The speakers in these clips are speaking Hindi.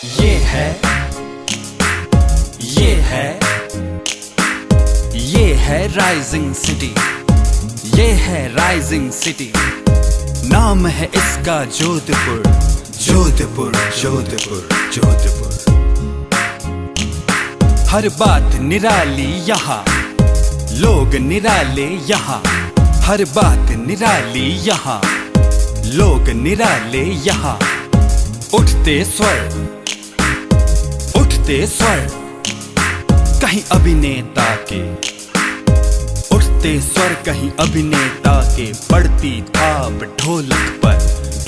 ये है ये है ये है राइजिंग सिटी, ये है राइजिंग सिटी। नाम है इसका जोधपुर, जोधपुर जोधपुर जोधपुर। हर बात निराली यहाँ, लोग निराले यहाँ। हर बात निराली यहाँ, लोग निराले यहाँ। उठते स्वर कहीं अभिनेता के, उठते स्वर कहीं अभिनेता के। पड़ती थाप ढोलक पर,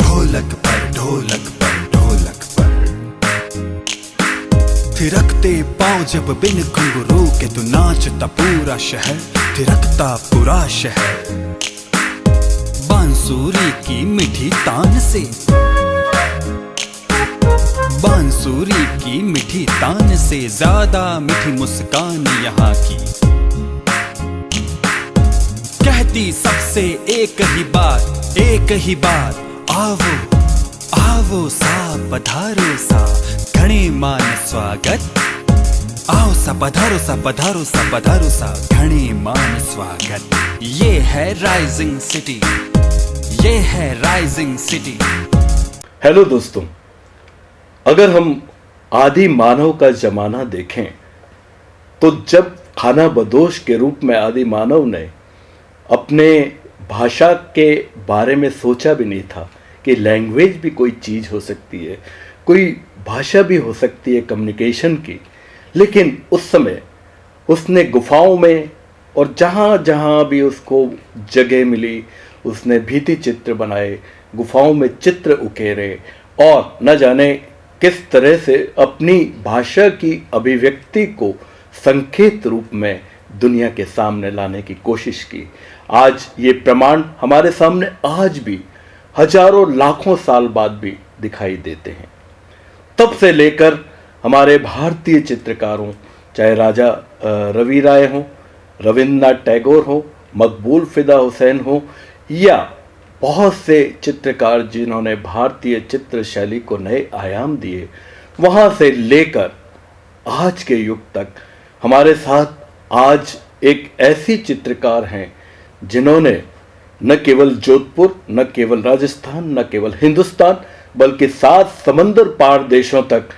ढोलक पर, ढोलक पर, ढोलक पर। थिरकते पांव जब बिन घुंघरू के, तू नाचता पूरा शहर, थिरकता पूरा शहर। बांसुरी की मीठी तान से, बांसुरी की मीठी तान से ज्यादा मीठी मुस्कान यहाँ की। कहती सबसे एक ही बात, एक ही बात। आवो आवो सा पधारो सा, घणे मान स्वागत। आओ सा पधारो सा, पधारो सा, पधारो सा, घणे मान स्वागत। ये है राइजिंग सिटी, ये है राइजिंग सिटी। हेलो दोस्तों, अगर हम आदि मानव का जमाना देखें तो जब खानाबदोश के रूप में आदि मानव ने अपने भाषा के बारे में सोचा भी नहीं था कि लैंग्वेज भी कोई चीज़ हो सकती है, कोई भाषा भी हो सकती है कम्युनिकेशन की। लेकिन उस समय उसने गुफाओं में और जहाँ जहाँ भी उसको जगह मिली उसने भित्ति चित्र बनाए, गुफाओं में चित्र उकेरे और न जाने किस तरह से अपनी भाषा की अभिव्यक्ति को संकेत रूप में दुनिया के सामने लाने की कोशिश की। आज ये प्रमाण हमारे सामने आज भी हजारों लाखों साल बाद भी दिखाई देते हैं। तब से लेकर हमारे भारतीय चित्रकारों, चाहे राजा रवि राय हों, रविन्द्रनाथ टैगोर हो, मकबूल फिदा हुसैन हो, या बहुत से चित्रकार जिन्होंने भारतीय चित्र शैली को नए आयाम दिए, वहाँ से लेकर आज के युग तक हमारे साथ आज एक ऐसी चित्रकार हैं जिन्होंने न केवल जोधपुर, न केवल राजस्थान, न केवल हिंदुस्तान, बल्कि 7 समंदर पार देशों तक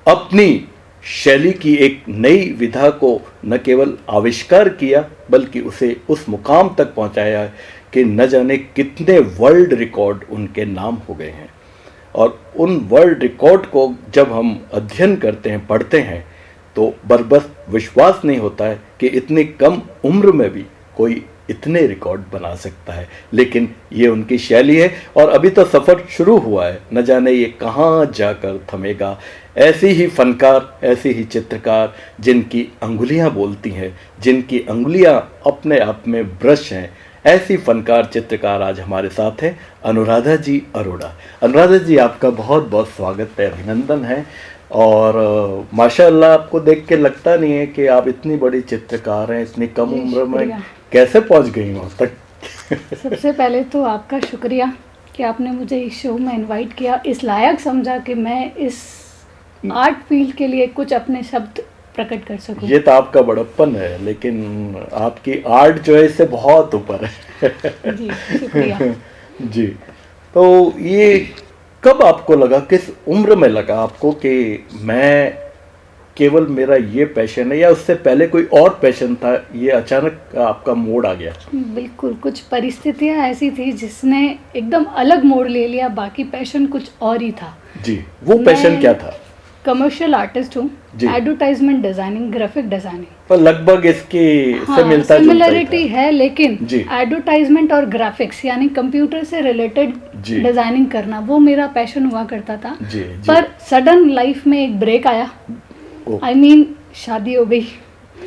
अपनी शैली की एक नई विधा को न केवल आविष्कार किया बल्कि उसे उस मुकाम तक पहुंचाया कि न जाने कितने वर्ल्ड रिकॉर्ड उनके नाम हो गए हैं। और उन वर्ल्ड रिकॉर्ड को जब हम अध्ययन करते हैं, पढ़ते हैं, तो बरबस विश्वास नहीं होता है कि इतनी कम उम्र में भी कोई इतने रिकॉर्ड बना सकता है। लेकिन ये उनकी शैली है और अभी तो सफ़र शुरू हुआ है, न जाने ये कहाँ जाकर थमेगा। ऐसी ही फनकार, ऐसी ही चित्रकार जिनकी अंगुलियाँ बोलती हैं, जिनकी अंगुलियाँ अपने आप में ब्रश हैं, ऐसी फनकार चित्रकार आज हमारे साथ हैं अनुराधा जी अरोड़ा। अनुराधा जी, आपका बहुत बहुत स्वागत है, अभिनंदन है। और माशाअल्लाह, आपको देख के लगता नहीं है कि आप इतनी बड़ी चित्रकार हैं, इतनी कम उम्र में कैसे पहुंच गई वहाँ तक। सबसे पहले तो आपका शुक्रिया कि आपने मुझे इस शो में इनवाइट किया, इस लायक समझा कि मैं इस आर्ट फील्ड के लिए कुछ अपने शब्द प्रकट कर सकूं। ये तो आपका बड़प्पन है, लेकिन आपकी आर्ट जो है इससे बहुत ऊपर है। जी शुक्रिया। जी, तो ये कब आपको लगा, किस उम्र में लगा आपको कि मैं केवल मेरा ये पैशन है, या उससे पहले कोई और पैशन था, ये अचानक आपका मोड़ आ गया? बिल्कुल, कुछ परिस्थितियां ऐसी थी जिसने एकदम अलग मोड़ ले लिया, बाकी पैशन कुछ और ही था। जी, वो पैशन क्या था? कमर्शियल आर्टिस्ट हूँ, एडवर्टाइजमेंट डिजाइनिंग, ग्राफिक डिजाइनिंग। तो लगभग इसकी से मिलता सिमिलरिटी है, लेकिन एडवर्टाइजमेंट और ग्राफिक्स यानी कंप्यूटर से रिलेटेड डिजाइनिंग करना वो मेरा पैशन हुआ करता था। पर सडन लाइफ में एक ब्रेक आया, I mean, शादी हो गई।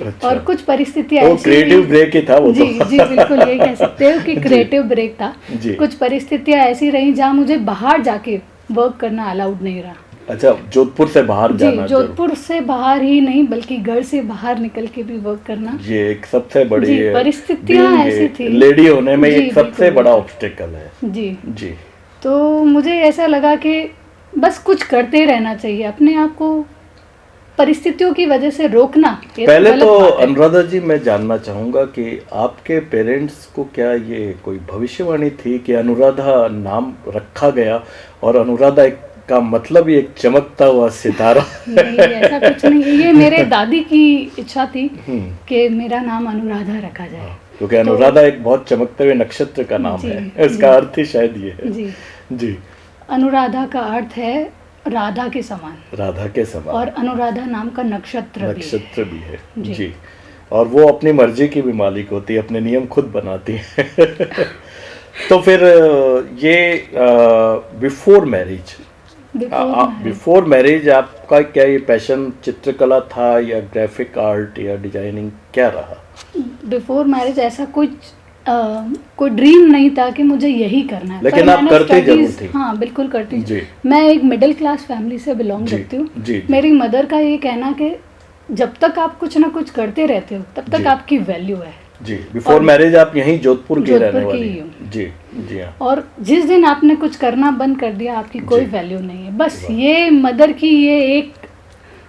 अच्छा। और कुछ परिस्थितियां ऐसी, क्रिएटिव ब्रेक ही था वो। जी जी बिल्कुल, यही कह सकते हो कि क्रिएटिव ब्रेक था। कुछ परिस्थितियां ऐसी रही जहाँ मुझे बाहर जाके वर्क करना अलाउड नहीं रहा। अच्छा, जोधपुर से बाहर जाना? जोधपुर से बाहर ही नहीं बल्कि घर से बाहर निकल के भी वर्क करना, ये एक सबसे बड़ी परिस्थितियां ऐसी थी। लेडी होने में एक सबसे बड़ा ऑब्स्टेकल है। जी जी। तो मुझे ऐसा लगा कि बस कुछ करते रहना चाहिए, अपने आप को परिस्थितियों की वजह से रोकना ये पहले गलत तो बात है। अनुराधा जी मैं जानना चाहूंगा कि आपके पेरेंट्स को क्या ये कोई भविष्यवाणी थी कि अनुराधा नाम रखा गया और अनुराधा का मतलब ही एक चमकता हुआ सितारा? नहीं, ऐसा कुछ नहीं है, ये मेरे दादी की इच्छा थी कि मेरा नाम अनुराधा रखा जाए। क्योंकि अनुराधा एक बहुत चमकते हुए नक्षत्र का नाम है, इसका अर्थ ही शायद ये है। जी जी, अनुराधा का अर्थ है राधा के समान, राधा के समान, और अनुराधा नाम का नक्षत्र भी है। जी, और वो अपनी मर्जी की भी मालिक होती है, अपने नियम खुद बनाती है। तो फिर ये बिफोर मैरिज आपका क्या ये पैशन चित्रकला था या ग्राफिक आर्ट या डिजाइनिंग क्या रहा? बिफोर मैरिज ऐसा कोई ड्रीम नहीं था कि मुझे यही करना है, लेकिन आप करते जरूर थी। हाँ बिल्कुल करती थी। मैं एक मिडिल क्लास फैमिली से बिलोंग करती हूँ। मेरी मदर का ये कहना कि जब तक आप कुछ ना कुछ करते रहते हो तब तक आपकी वैल्यू है। जी, बिफोर मैरिज आप यहीं जोधपुर की रहने वाली हैं। जी जी हाँ। और जिस दिन आपने कुछ करना बंद कर दिया आपकी कोई वैल्यू नहीं है। बस ये मदर की ये एक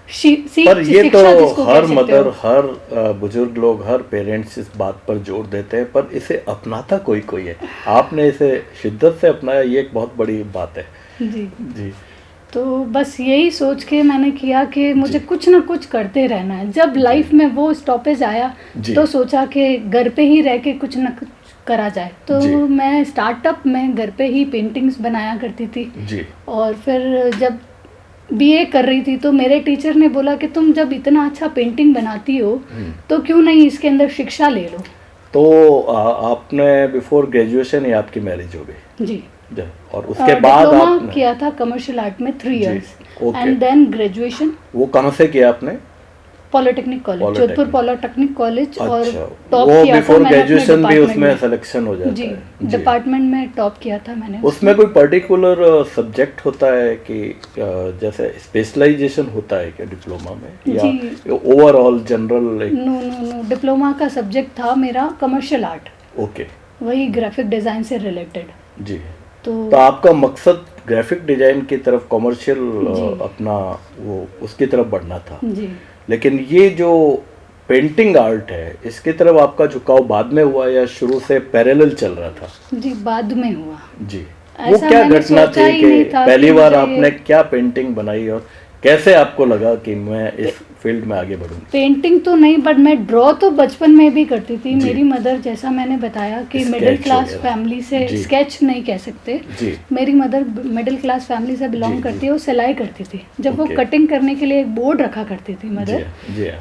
पर ये तो हर मदर, हर बुजुर्ग लोग, हर पेरेंट्स इस बात पर जोर देते हैं, पर इसे अपनाता कोई कोई है। आपने इसे शिद्दत से अपनाया, ये एक बहुत बड़ी बात है। जी जी। तो बस यही सोच के मैंने किया कि मुझे कुछ ना कुछ करते रहना है। जब लाइफ में वो स्टॉपेज आया तो सोचा कि घर पे ही रह के कुछ ना कुछ करा जाए। तो मैं स्टार्टअप में घर पे ही पेंटिंग्स बनाया करती थी जी। और फिर जब बीए कर रही थी तो मेरे टीचर ने बोला कि तुम जब इतना अच्छा पेंटिंग बनाती हो तो क्यों नहीं इसके अंदर शिक्षा ले लो। तो आपने बिफोर ग्रेजुएशन ही आपकी मैरिज हो गई? जी। और उसके बाद आपने किया था कमर्शियल आर्ट में 3 इयर्स एंड देन ग्रेजुएशन। वो कहाँ से किया आपने? Polytechnic college, Jodhpur polytechnic college. और टॉप किया था मैंने ग्रेजुएशन भी उसमें सिलेक्शन हो जाता है जी। डिपार्टमेंट में टॉप किया था मैंने। उसमें कोई पर्टिकुलर सब्जेक्ट होता है कि जैसे स्पेशलाइजेशन होता है क्या डिप्लोमा में या ओवरऑल जनरल? नो, डिप्लोमा का सब्जेक्ट था मेरा कमर्शियल आर्ट। ओके, वही ग्राफिक डिजाइन से रिलेटेड जी। तो आपका मकसद ग्राफिक डिजाइन की तरफ, कमर्शियल अपना वो उसकी तरफ बढ़ना था जी। लेकिन ये जो पेंटिंग आर्ट है इसकी तरफ आपका झुकाव बाद में हुआ या शुरू से पैरेलल चल रहा था? जी बाद में हुआ जी। वो क्या घटना थी कि पहली बार आपने क्या पेंटिंग बनाई और कैसे आपको लगा कि मैं इस फील्ड में आगे बढ़ूंगी? पेंटिंग तो नहीं, बट मैं ड्रॉ तो बचपन में भी करती थी। मेरी मदर, जैसा मैंने बताया कि मिडिल क्लास फैमिली से, स्केच नहीं कह सकते, मेरी मदर मिडिल क्लास फैमिली से बिलोंग करती है। वो सिलाई करती थी। जब वो कटिंग करने के लिए एक बोर्ड रखा करती थी मदर,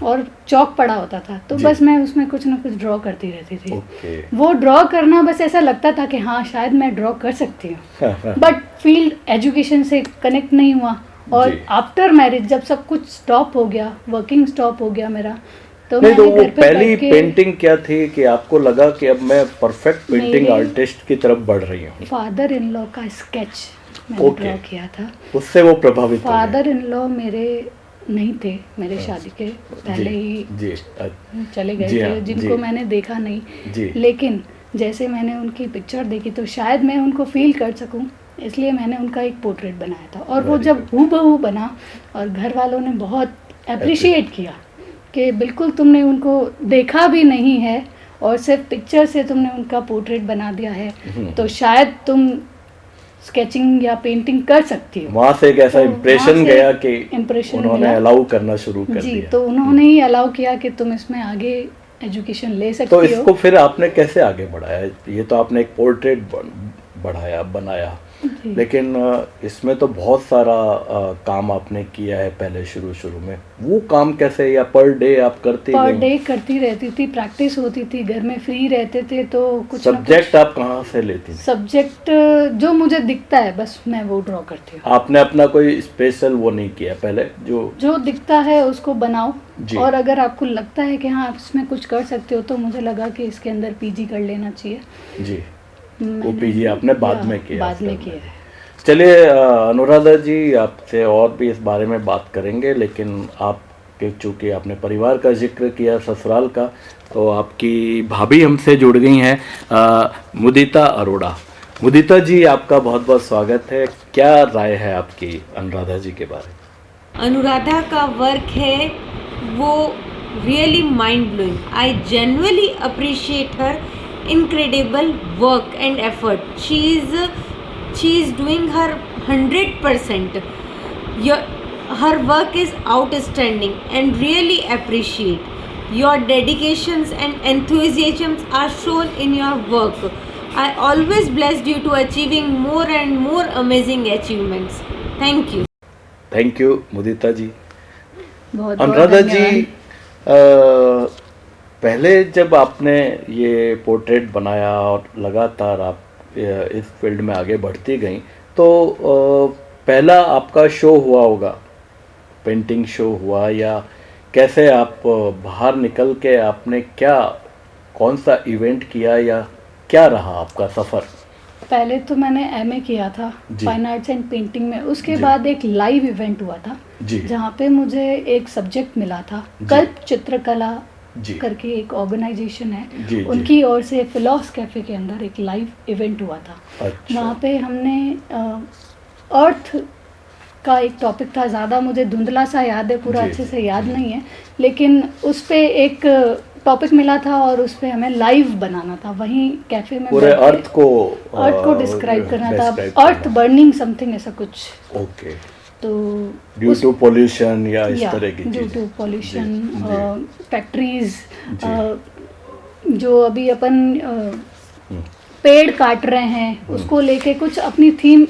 और चौक पड़ा होता था, तो बस मैं उसमें कुछ ना कुछ ड्रॉ करती रहती थी। वो ड्रॉ करना बस ऐसा लगता था कि हाँ शायद मैं ड्रॉ कर सकती हूँ, बट फील्ड एजुकेशन से कनेक्ट नहीं हुआ। और आफ्टर मैरिज जब सब कुछ स्टॉप हो गया, वर्किंग स्टॉप हो गया मेरा, तो नहीं, तो वो पहली पेंटिंग क्या थी कि आपको लगा कि अब मैं परफेक्ट पेंटिंग आर्टिस्ट की तरफ बढ़ रही हूँ? फादर इन लॉ का स्केच मैंने ड्रॉ किया था, उससे वो प्रभावित हो गए। फादर इन लॉ मेरे नहीं थे, मेरे शादी के पहले ही चले गए थे, जिनको मैंने देखा नहीं। लेकिन जैसे मैंने उनकी पिक्चर देखी तो शायद मैं उनको फील कर सकूं, इसलिए मैंने उनका एक पोर्ट्रेट बनाया था। और वो जब हूबहू बना और घर वालों ने बहुत अप्रिशिएट किया कि बिल्कुल तुमने उनको देखा भी नहीं है और सिर्फ पिक्चर से तुमने उनका पोर्ट्रेट बना दिया है, तो शायद तुम स्केचिंग या पेंटिंग कर सकती हो। वहाँ से एक ऐसा इम्प्रेशन गया कि उन्होंने अलाउ करना शुरू कर दिया। तो उन्होंने ही अलाउ किया कि तुम इसमें आगे एजुकेशन ले सकती हो। तो इसको फिर आपने कैसे आगे बढ़ाया? ये तो आपने एक पोर्ट्रेट बनाया, लेकिन इसमें तो बहुत सारा काम आपने किया है पहले शुरू में। वो काम कैसे, या पर डे आप करती? पर डे करती रहती थी, प्रैक्टिस होती थी, घर में फ्री रहते थे तो कुछ सब्जेक्ट आप कहाँ से लेती थी? सब्जेक्ट जो मुझे दिखता है बस मैं वो ड्रॉ करती हूँ। आपने अपना कोई स्पेशल वो नहीं किया पहले? जो दिखता है उसको बनाओ, और अगर आपको लगता है कि हाँ आप इसमें कुछ कर सकते हो, तो मुझे लगा कि इसके अंदर पीजी कर लेना चाहिए जी। वो पीजी आपने बाद में किया? बाद में किया। चलिए अनुराधा जी, आपसे और भी इस बारे में बात करेंगे, लेकिन आपके चूँकि आपने परिवार का जिक्र किया, ससुराल का, तो आपकी भाभी हमसे जुड़ गई हैं, मुदिता अरोड़ा। मुदिता जी, आपका बहुत बहुत स्वागत है। क्या राय है आपकी अनुराधा जी के बारे में? अनुराधा का वर्क है वो really mind blowing. I genuinely appreciate her incredible work and effort. She is doing her 100%. Her work is outstanding and really appreciate. Your dedications and enthusiasms are shown in your work. I always blessed you to achieving more and more amazing achievements. Thank you. Thank you Mudita ji. बहुत अनुराधा जी, पहले जब आपने ये पोर्ट्रेट बनाया और लगातार आप इस फील्ड में आगे बढ़ती गई, तो पहला आपका शो हुआ होगा, पेंटिंग शो हुआ, या कैसे आप बाहर निकल के आपने क्या, कौन सा इवेंट किया, या क्या रहा आपका सफ़र? पहले तो मैंने एमए किया था फाइन आर्ट्स एंड पेंटिंग में। उसके बाद एक लाइव इवेंट हुआ था जहाँ पे मुझे एक सब्जेक्ट मिला था, कल्प चित्रकला करके एक ऑर्गेनाइजेशन है, उनकी ओर से फिलॉस कैफे के अंदर एक लाइव इवेंट हुआ था। अच्छा। वहाँ पे हमने अर्थ का एक टॉपिक था, ज़्यादा मुझे धुंधला सा याद है, पूरा अच्छे से याद नहीं है, लेकिन उस पे एक टॉपिक मिला था और उस पे हमें लाइव बनाना था, वहीं कैफे में पूरे अर्थ को डिस्क्राइब करना था, अर्थ बर्निंग समथिंग ऐसा कुछ। ओके। तो ड्यू टू पोल्यूशन या इस तरह की ड्यू टू पोल्यूशन, फैक्ट्रीज, जो अभी अपन पेड़ काट रहे हैं उसको लेके कुछ अपनी थीम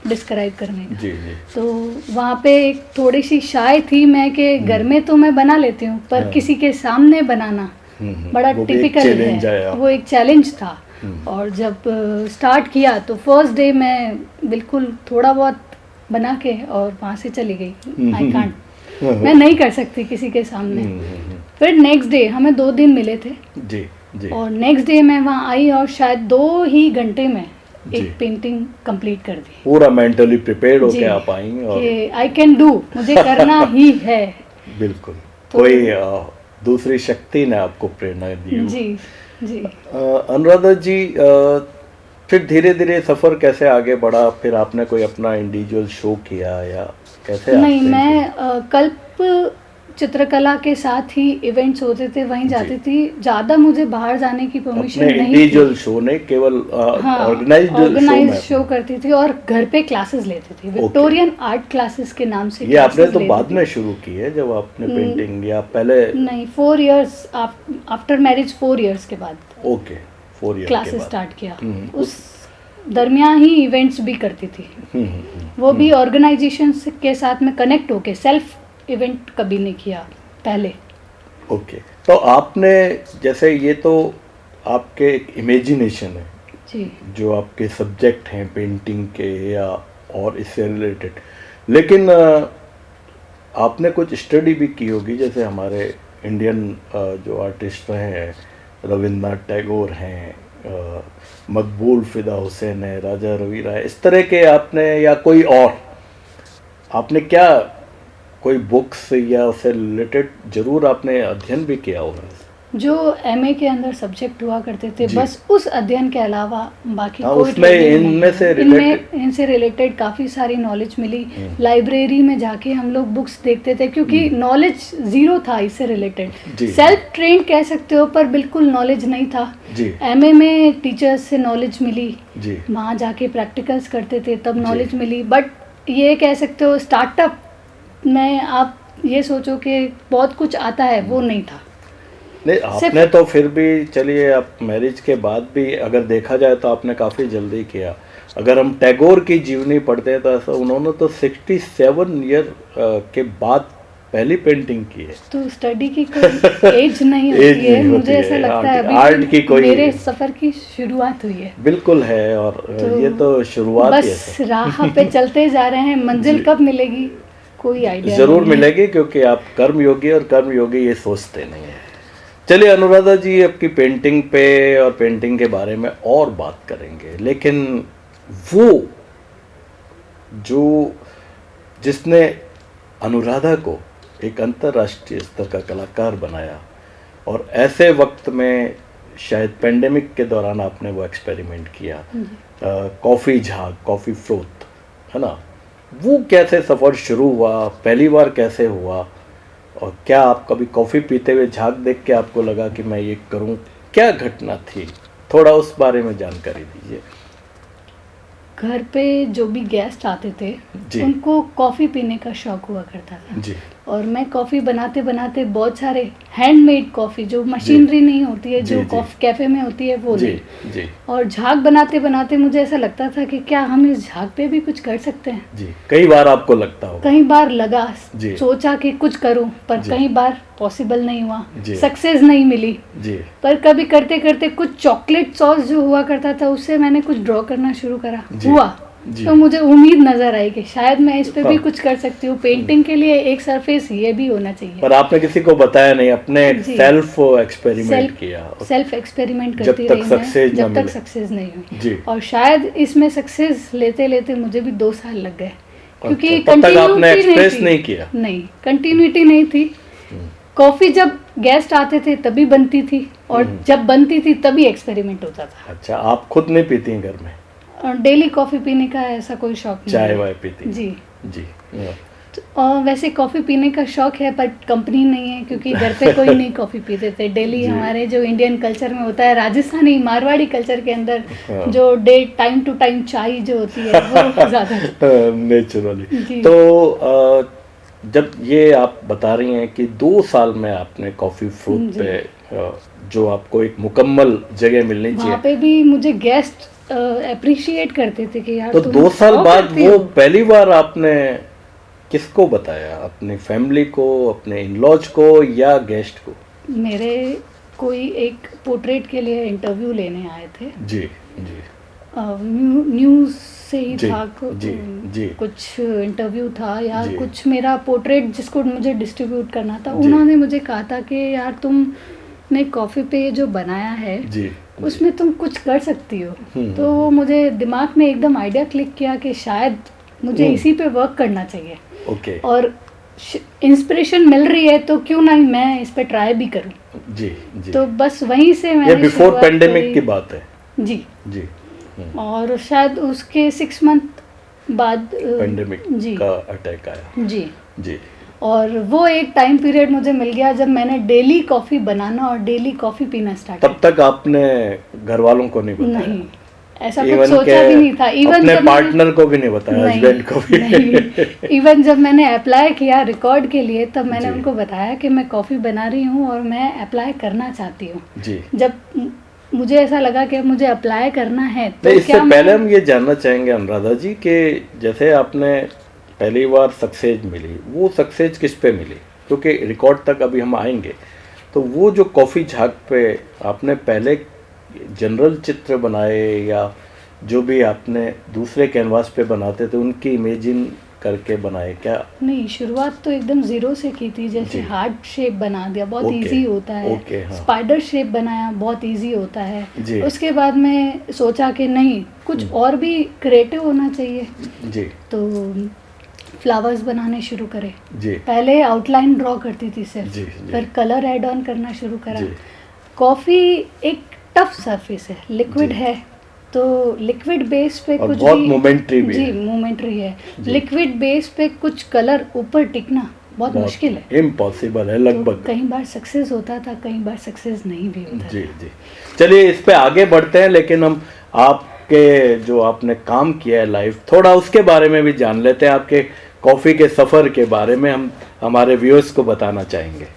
डिस्क्राइब करने का। जी। तो वहाँ पे एक थोड़ी सी शाय थीम है कि घर में तो मैं बना लेती हूँ, पर किसी के सामने बनाना बड़ा टिपिकल है, वो एक चैलेंज था। और जब स्टार्ट किया तो फर्स्ट डे मैं बिल्कुल थोड़ा बहुत बना के और वहाँ से चली गई। आई कांट, मैं नहीं कर सकती किसी के सामने। फिर नेक्स्ट डे हमें 2 दिन मिले थे जी। और नेक्स्ट डे मैं वहाँ आई और शायद 2 ही घंटे में एक पेंटिंग कंप्लीट कर दी। पूरा मेंटली प्रिपेयर्ड होके आप आई और आई कैन डू, मुझे करना ही है। बिल्कुल। तो कोई दूसरी शक्ति ने आपको प्रेरणा दी। जी। अनुराधा जी, फिर धीरे धीरे सफ़र कैसे आगे बढ़ा? फिर आपने कोई अपना इंडिविजुअल शो किया या कैसे? नहीं, मैं कल्प चित्रकला के साथ ही इवेंट्स होते थे, वहीं जाती थी। ज़्यादा मुझे बाहर जाने की परमिशन नहीं थी। इंडिविजुअल शो नहीं, केवल ऑर्गेनाइज्ड शो करती थी और घर पे क्लासेस लेती थी, विक्टोरियन आर्ट क्लासेस के नाम से। ये आपने तो बाद में शुरू की है जब आपने पेंटिंग, या पहले? नहीं, 4 इयर्स आफ्टर मैरिज, 4 इयर्स के बाद। ओके, 4 इयर्स क्लासेस स्टार्ट किया। उस दरमियान ही इवेंट्स भी करती थी, वो भी ऑर्गेनाइजेशन के साथ में कनेक्ट होके। सेल्फ इवेंट कभी नहीं किया पहले। ओके। तो आपने, जैसे ये तो आपके एक इमेजिनेशन है जी, जो आपके सब्जेक्ट हैं पेंटिंग के या और इससे रिलेटेड, लेकिन आपने कुछ स्टडी भी की होगी। जैसे हमारे इंडियन जो आर्टिस्ट रहे हैं, रविंद्रनाथ टैगोर हैं, मकबूल फिदा हुसैन है, राजा रवि राय, इस तरह के आपने, या कोई और आपने क्या, कोई बुक्स या उससे रिलेटेड जरूर आपने अध्ययन भी किया होगा? जो एमए के अंदर सब्जेक्ट हुआ करते थे, बस उस अध्ययन के अलावा बाकी कोई इनसे रिलेटेड काफ़ी सारी नॉलेज मिली। लाइब्रेरी में जाके हम लोग बुक्स देखते थे, क्योंकि नॉलेज ज़ीरो था इससे रिलेटेड। सेल्फ ट्रेन कह सकते हो, पर बिल्कुल नॉलेज नहीं था। एमए में टीचर्स से नॉलेज मिली, वहाँ जाके प्रैक्टिकल्स करते थे तब नॉलेज मिली। बट ये कह सकते हो स्टार्टअप में आप ये सोचो कि बहुत कुछ आता है, वो नहीं था। नहीं, आपने तो फिर भी, चलिए, आप मैरिज के बाद भी अगर देखा जाए तो आपने काफ़ी जल्दी किया। अगर हम टैगोर की जीवनी पढ़ते हैं तो ऐसा, उन्होंने तो 67 ईयर के बाद पहली पेंटिंग की है। तो स्टडी की कोई एज नहीं होती है, मुझे ऐसा लगता है। अभी आर्ट की कोई, मेरे सफ़र की शुरुआत हुई है। बिल्कुल है, और तो ये तो शुरुआत ही है। बस राह पे चलते जा रहे हैं, मंजिल कब मिलेगी कोई आइडिया जरूर मिलेगी, क्योंकि आप कर्मयोगी, और कर्मयोगी ये सोचते नहीं है। चलिए अनुराधा जी, आपकी पेंटिंग पे और पेंटिंग के बारे में और बात करेंगे, लेकिन वो जो जिसने अनुराधा को एक अंतर्राष्ट्रीय स्तर का कलाकार बनाया, और ऐसे वक्त में शायद पेंडेमिक के दौरान आपने वो एक्सपेरिमेंट किया, कॉफ़ी झाग, कॉफ़ी फ्रोथ, है ना, वो कैसे सफ़र शुरू हुआ, पहली बार कैसे हुआ, और क्या आप कभी कॉफ़ी पीते हुए झाग देख के आपको लगा कि मैं ये करूं, क्या घटना थी, थोड़ा उस बारे में जानकारी दीजिए। घर पे जो भी गेस्ट आते थे जी। उनको कॉफ़ी पीने का शौक हुआ करता था जी। और मैं कॉफ़ी बनाते बनाते बहुत सारे हैंडमेड कॉफ़ी, जो मशीनरी नहीं होती है, जो कॉफ़ी कैफ़े में होती है, वो नहीं। जी। और झाग बनाते बनाते मुझे ऐसा लगता था कि क्या हम इस झाग पे भी कुछ कर सकते हैं। जी, कई बार आपको लगता हो? कई बार लगा, जी। सोचा कि कुछ करूं, पर जी। कई बार पॉसिबल नहीं हुआ, जी। सक्सेस नहीं मिली। जी। पर कभी करते करते कुछ चॉकलेट सॉस जो हुआ करता था उससे मैंने कुछ ड्रॉ करना शुरू करा, हुआ। जी। तो मुझे उम्मीद नजर आई कि शायद मैं इस पे भी हाँ। कुछ कर सकती हूँ। पेंटिंग के लिए एक सरफेस ये भी होना चाहिए। पर आपने किसी को बताया नहीं, अपने सेल्फ एक्सपेरिमेंट किया, सेल्फ एक्सपेरिमेंट जब करती तक रही मैं, सक्सेस जब ना तक मिले। सक्सेस नहीं हुई। जी। और शायद इसमें सक्सेस लेते लेते मुझे भी 2 साल लग गए, क्योंकि अच्छा, तब तक आपने एक्सप्रेस थी। नहीं किया? नहीं, कंटिन्यूटी नहीं थी। कॉफी जब गेस्ट आते थे तभी बनती थी, और जब बनती थी तभी एक्सपेरिमेंट होता था। अच्छा, आप खुद नहीं पीती हैं घर में? और डेली कॉफी पीने का ऐसा कोई शौक नहीं चाय है। वाय पीती? जी। जी। और वैसे कॉफ़ी पीने का शौक है, पर कंपनी नहीं है, क्योंकि घर पे कोई नहीं कॉफ़ी पीते थे। डेली हमारे जो इंडियन कल्चर में होता है, राजस्थानी मारवाड़ी कल्चर के अंदर जो टाइम टू टाइम चाय जो होती है वो ज़्यादा नेचुरली। तो जब ये आप बता रही हैं कि 2 साल में आपने कॉफ़ी फ्रूट पे जो आपको एक मुकम्मल जगह मिलनी चाहिए, वहाँ पे भी मुझे गेस्ट अप्रिशिएट करते थे कि यार तो 2 साल बाद वो पहली बार आपने किसको बताया? अपनी फैमिली को, अपने इन-लॉज को, या गेस्ट को? मेरे कोई एक पोर्ट्रेट के लिए इंटरव्यू लेने आए थे। जी। जी। न्यूज़ से ही जी, था, जी। कुछ इंटरव्यू था या जी। कुछ मेरा पोर्ट्रेट जिसको मुझे डिस्ट्रीब्यूट करना था। उन्होंने मुझे कहा था कि यार तुमने कॉफ़ी पे जो बनाया है जी। उसमें तुम कुछ कर सकती हो। तो वो मुझे दिमाग में एकदम आइडिया क्लिक किया कि शायद मुझे इसी पे वर्क करना चाहिए। ओके। और इंस्पिरेशन मिल रही है तो क्यों नहीं मैं इस पे ट्राई भी करूं। जी। जी। तो बस वहीं से मैंने ये बिफोर पेंडेमिक की बात है? जी। जी। और शायद उसके 6 मंथ बाद पेंडेमिक का अटैक आया। जी। जी। और वो एक टाइम पीरियड मुझे मिल गया जब मैंने डेली कॉफ़ी बनाना और डेली कॉफ़ी पीना स्टार्ट तब तक आपने घर वालों को नहीं बताया? नहीं, ऐसा कुछ सोचा भी नहीं था। इवन अपने पार्टनर को भी नहीं बताया, हस्बैंड को भी नहीं। इवन जब मैंने अप्लाई किया रिकॉर्ड के लिए, तब मैंने उनको बताया कि मैं कॉफ़ी बना रही हूँ और मैं अप्लाई करना चाहती हूँ। जी। जब मुझे ऐसा लगा कि मुझे अप्लाई करना है तो इससे पहले हम ये जानना चाहेंगे अनुराधा जी कि जैसे आपने पहली बार सक्सेस मिली, वो सक्सेस किस पे मिली? क्योंकि रिकॉर्ड तक अभी हम आएंगे। तो वो जो कॉफ़ी झाग पे आपने पहले जनरल चित्र बनाए, या जो भी आपने दूसरे कैनवास पे बनाते थे उनकी इमेजिन करके बनाए क्या? नहीं, शुरुआत तो एकदम ज़ीरो से की थी। जैसे हार्ट शेप बना दिया, बहुत इजी होता है। हाँ। स्पाइडर शेप बनाया, बहुत इजी होता है। जी। उसके बाद मैं सोचा कि नहीं, कुछ और भी क्रिएटिव होना चाहिए। जी। तो फ्लावर्स बनाने शुरू करे। जी। पहले आउटलाइन ड्रॉ करती थी सिर्फ, जी। फिर कलर ऐड ऑन करना शुरू करा। कॉफ़ी एक टफ सरफेस है, लिक्विड है, तो लिक्विड बेस पे कुछ बहुत भी मोमेंटरी भी जी मोमेंटरी है। लिक्विड बेस पे कुछ कलर ऊपर टिकना बहुत मुश्किल है, इम्पॉसिबल है लगभग। तो कई बार सक्सेस होता था, कई बार सक्सेस नहीं भी होता। जी। जी। चलिए इस पे आगे बढ़ते हैं, लेकिन हम आपके जो आपने काम किया है लाइफ, थोड़ा उसके बारे में भी जान लेते हैं। आपके कॉफ़ी के सफ़र के बारे में हम हमारे व्यूअर्स को बताना चाहेंगे।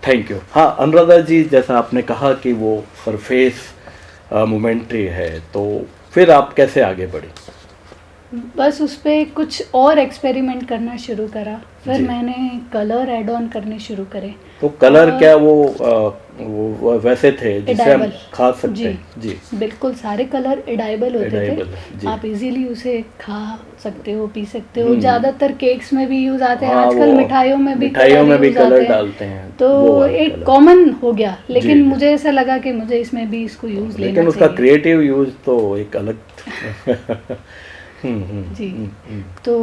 Thank you. हाँ अनुराधा जी, जैसा आपने कहा कि वो सरफेस मोमेंट्री है, तो फिर आप कैसे आगे बढ़ी? बस उस पर कुछ और एक्सपेरिमेंट करना शुरू करा, फिर मैंने कलर ऐड ऑन करने शुरू करे। तो कलर क्या वो वैसे थे जिसे हम खा सकते हैं? जी बिल्कुल, सारे कलर एडाइबल होते थे। आप इजीली उसे खा सकते हो, पी सकते हो। ज़्यादातर केक्स में भी यूज़ आते हैं, आजकल मिठाइयों में भी कलर डालते हैं, तो एक कॉमन हो गया। लेकिन मुझे ऐसा लगा कि मुझे इसमें भी इसको यूज़ लेना चाहिए। लेकिन उसका क्रिएटिव यूज़ तो एक अलग जी। तो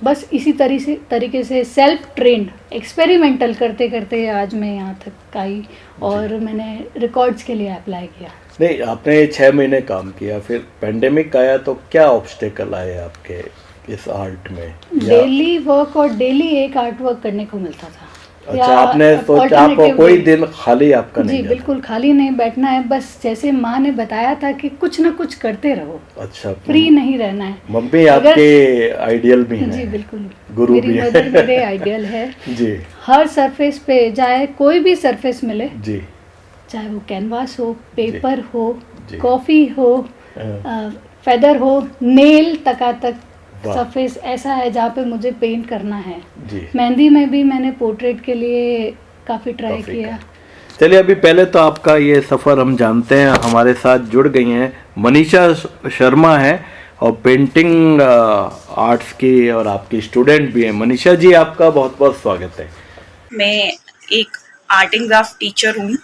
बस इसी तरीके से सेल्फ ट्रेंड एक्सपेरिमेंटल करते करते आज मैं यहाँ तक आई, और मैंने रिकॉर्ड्स के लिए अप्लाई किया। नहीं, आपने 6 महीने काम किया, फिर पेंडेमिक आया, तो क्या ऑब्स्टेकल आए आपके इस आर्ट में? डेली वर्क और डेली एक आर्ट वर्क करने को मिलता था। अच्छा, आपने सोचा आपको कोई दिन खाली आपका नहीं? जी बिल्कुल, खाली नहीं बैठना है। बस जैसे माँ ने बताया था कि कुछ ना कुछ करते रहो। अच्छा, फ्री नहीं रहना है। मम्मी आपके आइडियल भी हैं? जी बिल्कुल, गुरु भी मेरी मदर मेरे आइडियल है। जी। हर सरफेस पे जाए, कोई भी सरफेस मिले जी, चाहे वो कैनवास हो, पेपर हो, कॉफी हो, फेदर हो, नेल तक सरफेस ऐसा है जहाँ पे मुझे पेंट करना है। मेहंदी में भी मैंने पोर्ट्रेट के लिए काफ़ी ट्राई किया। चलिए, अभी पहले तो आपका ये सफ़र हम जानते हैं। हमारे साथ जुड़ गई हैं मनीषा शर्मा है, और पेंटिंग आर्ट्स की और आपकी स्टूडेंट भी हैं। मनीषा जी, आपका बहुत बहुत स्वागत है। मैं एक आर्ट एंड क्राफ्ट टीचर हूँ,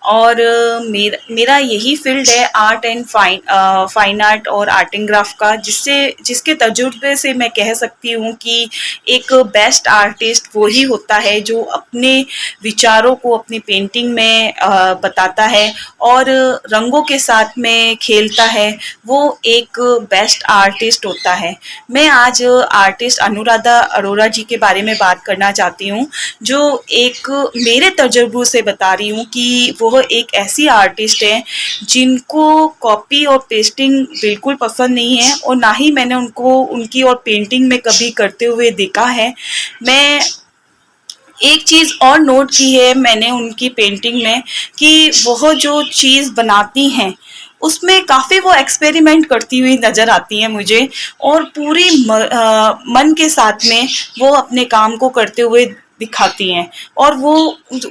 और मेरा यही फील्ड है आर्ट एंड फाइन आर्ट और आर्ट एंड क्राफ्ट का, जिसके तजुर्बे से मैं कह सकती हूँ कि एक बेस्ट आर्टिस्ट वो ही होता है जो अपने विचारों को अपनी पेंटिंग में बताता है और रंगों के साथ में खेलता है। वो एक बेस्ट आर्टिस्ट होता है। मैं आज आर्टिस्ट अनुराधा अरोरा जी के बारे में बात करना चाहती हूँ, जो एक मेरे तजुर्बे से बता रही हूँ कि वो एक ऐसी आर्टिस्ट है जिनको कॉपी और पेस्टिंग बिल्कुल पसंद नहीं है, और ना ही मैंने उनको उनकी और पेंटिंग में कभी करते हुए देखा है। मैं एक चीज़ और नोट की है मैंने उनकी पेंटिंग में, कि वह जो चीज़ बनाती हैं उसमें काफ़ी वो एक्सपेरिमेंट करती हुई नज़र आती हैं मुझे, और पूरी मन के साथ में वो अपने काम को करते हुए दिखाती हैं। और वो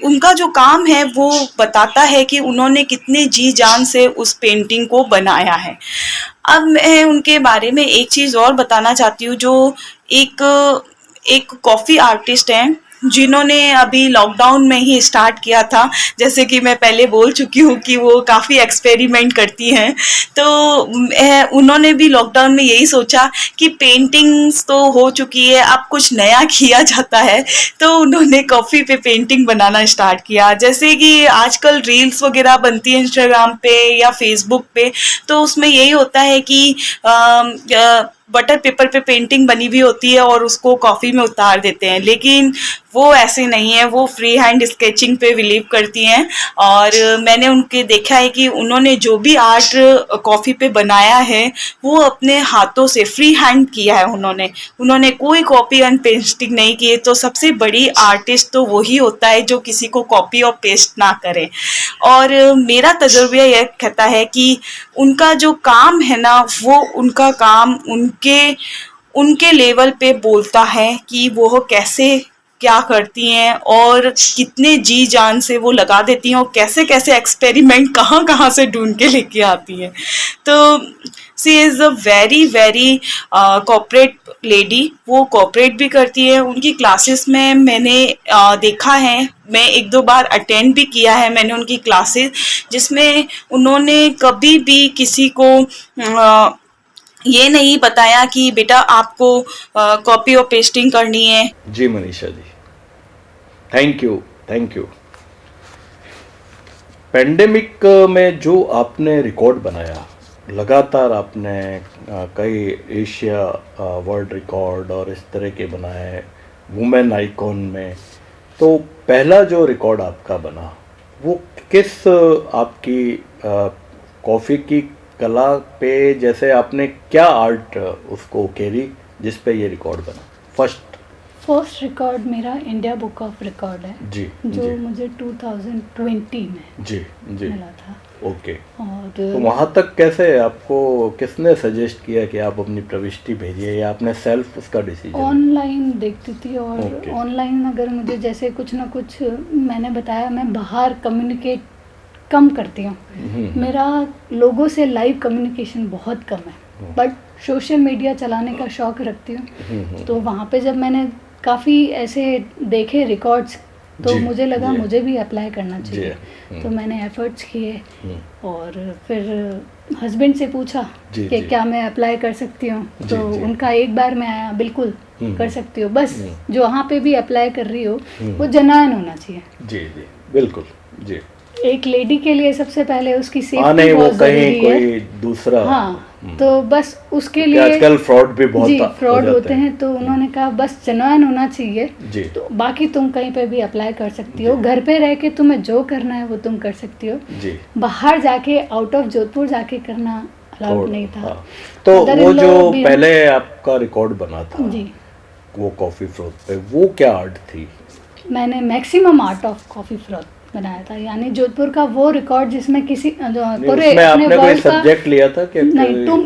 उनका जो काम है वो बताता है कि उन्होंने कितने जी जान से उस पेंटिंग को बनाया है। अब मैं उनके बारे में एक चीज़ और बताना चाहती हूँ, जो एक कॉफ़ी आर्टिस्ट हैं जिन्होंने अभी लॉकडाउन में ही स्टार्ट किया था। जैसे कि मैं पहले बोल चुकी हूँ कि वो काफ़ी एक्सपेरिमेंट करती हैं, तो उन्होंने भी लॉकडाउन में यही सोचा कि पेंटिंग्स तो हो चुकी है, अब कुछ नया किया जाता है। तो उन्होंने कॉफ़ी पे पेंटिंग बनाना स्टार्ट किया। जैसे कि आजकल रील्स वगैरह बनती है इंस्टाग्राम पे या फेसबुक पे, तो उसमें यही होता है कि बटर पेपर पे पेंटिंग बनी हुई होती है और उसको कॉफ़ी में उतार देते हैं, लेकिन वो ऐसे नहीं है। वो फ्री हैंड स्केचिंग पे बिलीव करती हैं, और मैंने उनके देखा है कि उन्होंने जो भी आर्ट कॉफ़ी पे बनाया है वो अपने हाथों से फ्री हैंड किया है। उन्होंने कोई कॉपी एंड पेस्टिंग नहीं की है। तो सबसे बड़ी आर्टिस्ट तो वही होता है जो किसी को कॉपी और पेस्ट ना करे। और मेरा तजुर्बा यह कहता है कि उनका जो काम है ना, वो उनका काम उनके लेवल पे बोलता है कि वो कैसे क्या करती हैं और कितने जी जान से वो लगा देती हैं, और कैसे कैसे एक्सपेरिमेंट कहाँ से ढूंढ के लेके आती हैं। तो she is a very very corporate lady. वो कॉर्पोरेट भी करती है। उनकी क्लासेस में मैंने देखा है, मैं 1-2 बार अटेंड भी किया है मैंने उनकी क्लासेस, जिसमें उन्होंने कभी भी किसी को ये नहीं बताया कि बेटा आपको कॉपी और पेस्टिंग करनी है। जी Manisha ji, thank you. Pandemic में जो आपने रिकॉर्ड बनाया, लगातार आपने कई एशिया वर्ल्ड रिकॉर्ड और इस तरह के बनाए, वुमेन आइकॉन में, तो पहला जो रिकॉर्ड आपका बना वो किस आपकी कॉफ़ी की कला पे, जैसे आपने क्या आर्ट उसको उकेरी जिस पे ये रिकॉर्ड बना? फर्स्ट रिकॉर्ड मेरा इंडिया बुक ऑफ रिकॉर्ड है जी जो जी मुझे 2020 में जी जी मिला था। ओके। और तो वहाँ तक कैसे आपको किसने सजेस्ट किया कि आप अपनी प्रविष्टि भेजिए, या आपने सेल्फ उसका डिसीजन? ऑनलाइन देखती थी, और Okay. ऑनलाइन अगर मुझे जैसे कुछ ना कुछ, मैंने बताया मैं बाहर कम्युनिकेट कम करती हूँ, मेरा लोगों से लाइव कम्युनिकेशन बहुत कम है, बट सोशल मीडिया चलाने का शौक रखती हूँ। तो वहाँ पे जब मैंने काफ़ी ऐसे देखे रिकॉर्ड्स, तो जी, मुझे लगा जी। मुझे भी अप्लाई करना चाहिए। जी, तो मैंने एफर्ट्स किए, और फिर हस्बैंड से पूछा जी, कि जी। क्या मैं अप्लाई कर सकती हूँ। जी, तो जी। उनका एक बार में आया, बिल्कुल कर सकती हो, बस हम्म। जो वहाँ पे भी अप्लाई कर रही हो वो जेन्युइन होना चाहिए। जी जी बिल्कुल जी। एक लेडी के लिए सबसे पहले उसकी हाँ, सेफ्टी नहीं वो बहुत कहीं ज़रूरी है। कोई दूसरा। हाँ, तो बस उसके क्योंकि लिए आजकल फ्रॉड भी बहुत जी हो फ्रॉड जाते होते हैं, तो उन्होंने कहा बस जेन्युइन होना चाहिए। जी तो बाकी तुम कहीं पे भी अप्लाई कर सकती हो, घर पे रह के तुम्हें जो करना है वो तुम कर सकती हो। जी। बाहर जाके आउट ऑफ जोधपुर जाके करना अलाउड नहीं था। हाँ। तो वो Mother-in-law जो भी पहले आपका रिकॉर्ड बना था जी, वो कॉफी फ्रोथ पे, वो क्या आर्ट थी? मैंने maximum art of coffee froth बनाया था, यानी जोधपुर का वो रिकॉर्ड जिसमें किसी नहीं, पूरे उसमें अपने आपने कोई वर्ल्ड का सब्जेक्ट लिया था कि नहीं, 2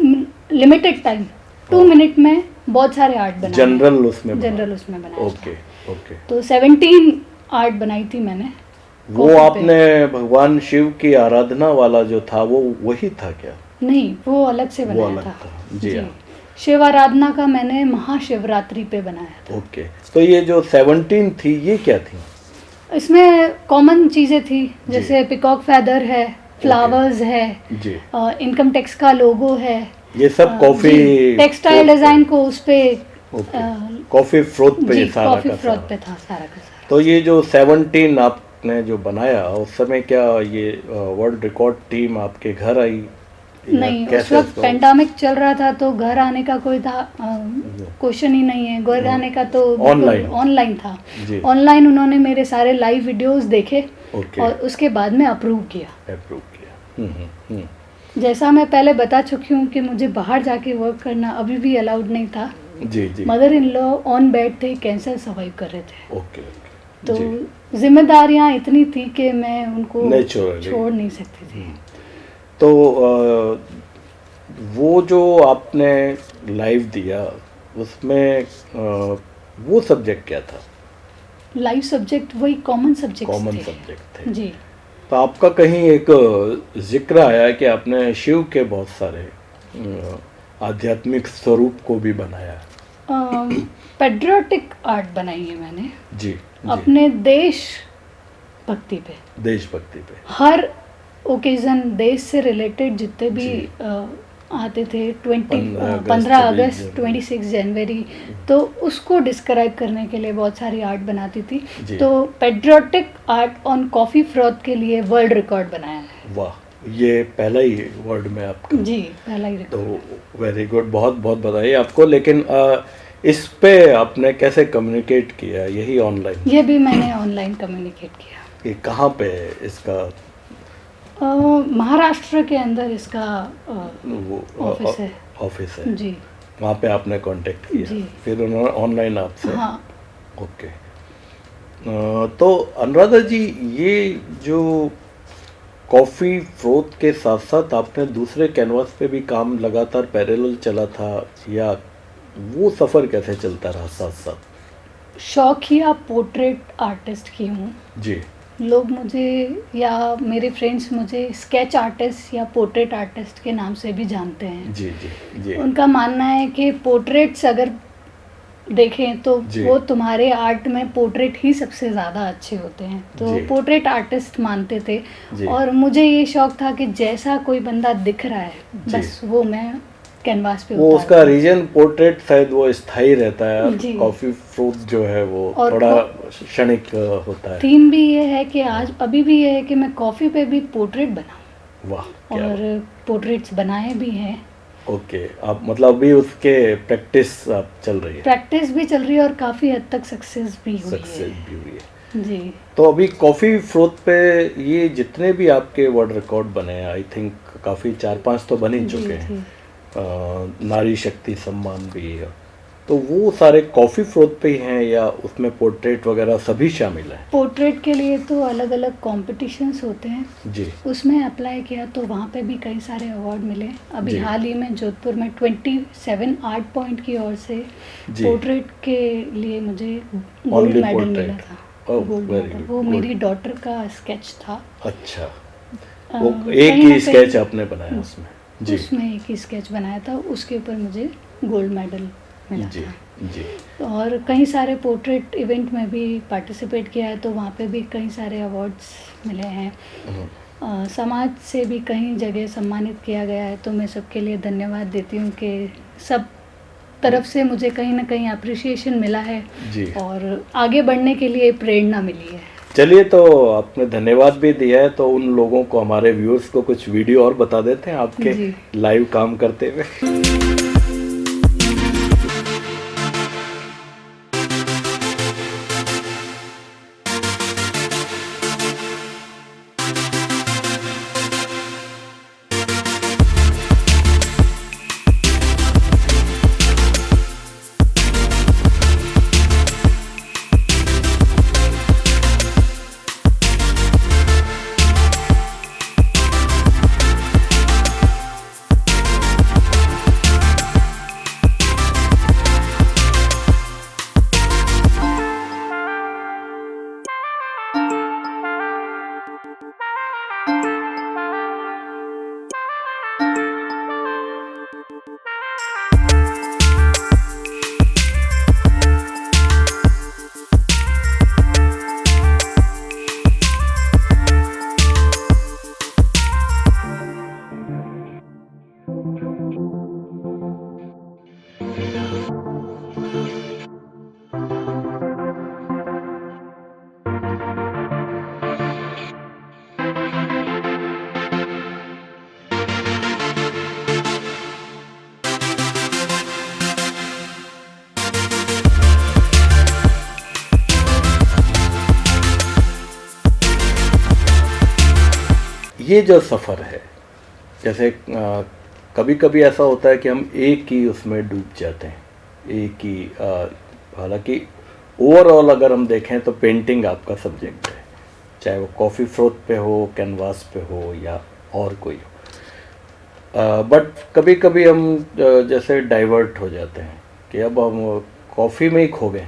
लिमिटेड टाइम 2 मिनट में बहुत सारे आर्ट बनाए। जनरल उसमें जनरल उसमें बनाया ओके था। ओके। तो 17 आर्ट बनाई थी मैंने। वो कॉफी पे। आपने भगवान शिव की आराधना वाला जो था वो वही था क्या? नहीं, वो अलग से वो बनाया अलग था। था। जी हाँ। शिव आराधना का मैंने महाशिवरात्रि पे बनाया था। ओके। तो ये जो 17 थी ये क्या थी? इसमें कॉमन चीज़ें थी, जैसे पिकॉक फैदर है, फ्लावर्स है, जी। इनकम टैक्स का लोगो है, ये सब कॉफी टेक्सटाइल डिज़ाइन को उस पे कॉफी फ्रोथ पे जी सारा कॉफ़ी का फ्रॉथ सारा। पे था सारा का सारा। तो ये जो 17 आपने जो बनाया उस समय क्या ये वर्ल्ड रिकॉर्ड टीम आपके घर आई? या नहीं, उस कैसे वक्त उसको- पेंडेमिक चल रहा था, तो घर आने का कोई था क्वेश्चन ही नहीं है। घर आने का तो ऑनलाइन। ऑनलाइन था। जी। ऑनलाइन उन्होंने मेरे सारे लाइव वीडियोस देखे, ओके। और उसके बाद में अप्रूव किया। अप्रूव किया। जैसा मैं पहले बता चुकी हूँ कि मुझे बाहर जाके वर्क करना अभी भी अलाउड नहीं था। जी जी। Mother in law on bed थे, कैंसर सर्वाइव कर रहे थे। ओके तो जी। जिम्मेदारियाँ इतनी थी कि मैं उनको नहीं छोड़ छोड़ नहीं सकती थी। तो वो जो आपने लाइव दिया उसमें वो सब्जेक्ट क्या था? लाइव सब्जेक्ट वही कॉमन सब्जेक्ट कॉमन थे। सब्जेक्ट थे। जी। तो आपका कहीं एक जिक्र आया कि आपने शिव के बहुत सारे आध्यात्मिक स्वरूप को भी बनाया। पेट्रियोटिक आर्ट बनाई है मैंने जी जी। अपने देश भक्ति पे। देशभक्ति पे। हर ओकेजन देश से रिलेटेड जितने भी आते थे, 15 अगस्त, 26 जनवरी, तो उसको डिस्क्राइब करने के लिए बहुत सारी आर्ट बनाती थी। जी। तो patriotic art on coffee froth के लिए वर्ल्ड रिकॉर्ड बनाया है। वाह, ये पहला ही वर्ड में आपका। जी, पहला ही रिकॉर्ड। तो वेरी गुड, बहुत बहुत बधाई आपको। लेकिन इस पे आपने कैसे कम्युनिकेट किया? यही ऑनलाइन? ये भी मैंने ऑनलाइन कम्युनिकेट किया। ये कहाँ पे है इसका? महाराष्ट्र के अंदर इसका वो ऑफिस है। ऑफिस है जी वहाँ पे आपने कांटेक्ट किया? जी। फिर उन्होंने ऑनलाइन आपसे? हाँ। ओके। तो अनुराधा जी, ये जो कॉफ़ी फ्रोथ के साथ साथ आपने दूसरे कैनवास पे भी काम लगातार पैरेलल चला था, या वो सफ़र कैसे चलता रहा साथ साथ? शौकिया पोर्ट्रेट आर्टिस्ट की हूँ। जी। लोग मुझे या मेरे फ्रेंड्स मुझे स्केच आर्टिस्ट या पोर्ट्रेट आर्टिस्ट के नाम से भी जानते हैं। जी जी जी। उनका मानना है कि पोर्ट्रेट्स अगर देखें तो जी। वो तुम्हारे आर्ट में पोर्ट्रेट ही सबसे ज़्यादा अच्छे होते हैं, तो जी। पोर्ट्रेट आर्टिस्ट मानते थे। जी। और मुझे ये शौक था कि जैसा कोई बंदा दिख रहा है जी। बस वो मैं कैनवास पे वो उसका रीजन पोर्ट्रेट शायद वो स्थायी रहता है। जी। कॉफ़ी फ्रोथ जो है वो और थोड़ा क्षणिक होता है। थीम भी ये है कि आज अभी भी ये है कि मैं कॉफ़ी पे भी पोर्ट्रेट बनाऊं, वाह, क्या और पोर्ट्रेट्स बनाए भी हैं। ओके। आप मतलब अभी उसके प्रैक्टिस आप चल रही है? प्रैक्टिस भी चल रही है और काफ़ी हद तक सक्सेस भी हुई सक्सेस है। भी हुई है। जी। तो अभी कॉफ़ी फ्रोथ पे ये जितने भी आपके वर्ल्ड रिकॉर्ड बने हैं, आई थिंक काफ़ी 4-5 तो बन ही जी, चुके हैं। जी। नारी शक्ति सम्मान भी है, तो वो सारे कॉफ़ी फ्रोत पे ही हैं या उसमें पोर्ट्रेट वगैरह सभी शामिल हैं? पोर्ट्रेट के लिए तो अलग अलग कॉम्पिटिशन्स होते हैं जी। उसमें अप्लाई किया तो वहाँ पे भी कई सारे अवार्ड मिले। अभी जी। हाल ही में जोधपुर में 27 आर्ट पॉइंट की ओर से जी। पोर्ट्रेट के लिए मुझे गोल्ड Only मेडल portrait. मिला था। Oh, gold very medal good, वो good. मेरी डॉटर का स्केच था। अच्छा, वो कहीं एक ना ही कहीं स्केच आपने बनाया उसमें? जी उसमें एक ही स्केच बनाया था, उसके ऊपर मुझे गोल्ड मेडल मिला जी था। जी। और कई सारे पोर्ट्रेट इवेंट में भी पार्टिसिपेट किया है तो वहाँ पे भी कई सारे अवार्ड्स मिले हैं। समाज से भी कई जगह सम्मानित किया गया है तो मैं सबके लिए धन्यवाद देती हूँ कि सब तरफ से मुझे कहीं ना कहीं अप्रिसिएशन मिला है जी। और आगे बढ़ने के लिए प्रेरणा मिली है। चलिए, तो आपने धन्यवाद भी दिया है तो उन लोगों को, हमारे व्यूअर्स को कुछ वीडियो और बता देते हैं आपके जी। लाइव काम करते हुए। ये जो सफ़र है, जैसे कभी कभी ऐसा होता है कि हम एक ही उसमें डूब जाते हैं, एक ही हालांकि ओवरऑल अगर हम देखें तो पेंटिंग आपका सब्जेक्ट है, चाहे वो कॉफ़ी फ्रोत पे हो, कैनवास पे हो या और कोई हो। बट कभी कभी हम जैसे डाइवर्ट हो जाते हैं कि अब हम कॉफ़ी में ही खो गए।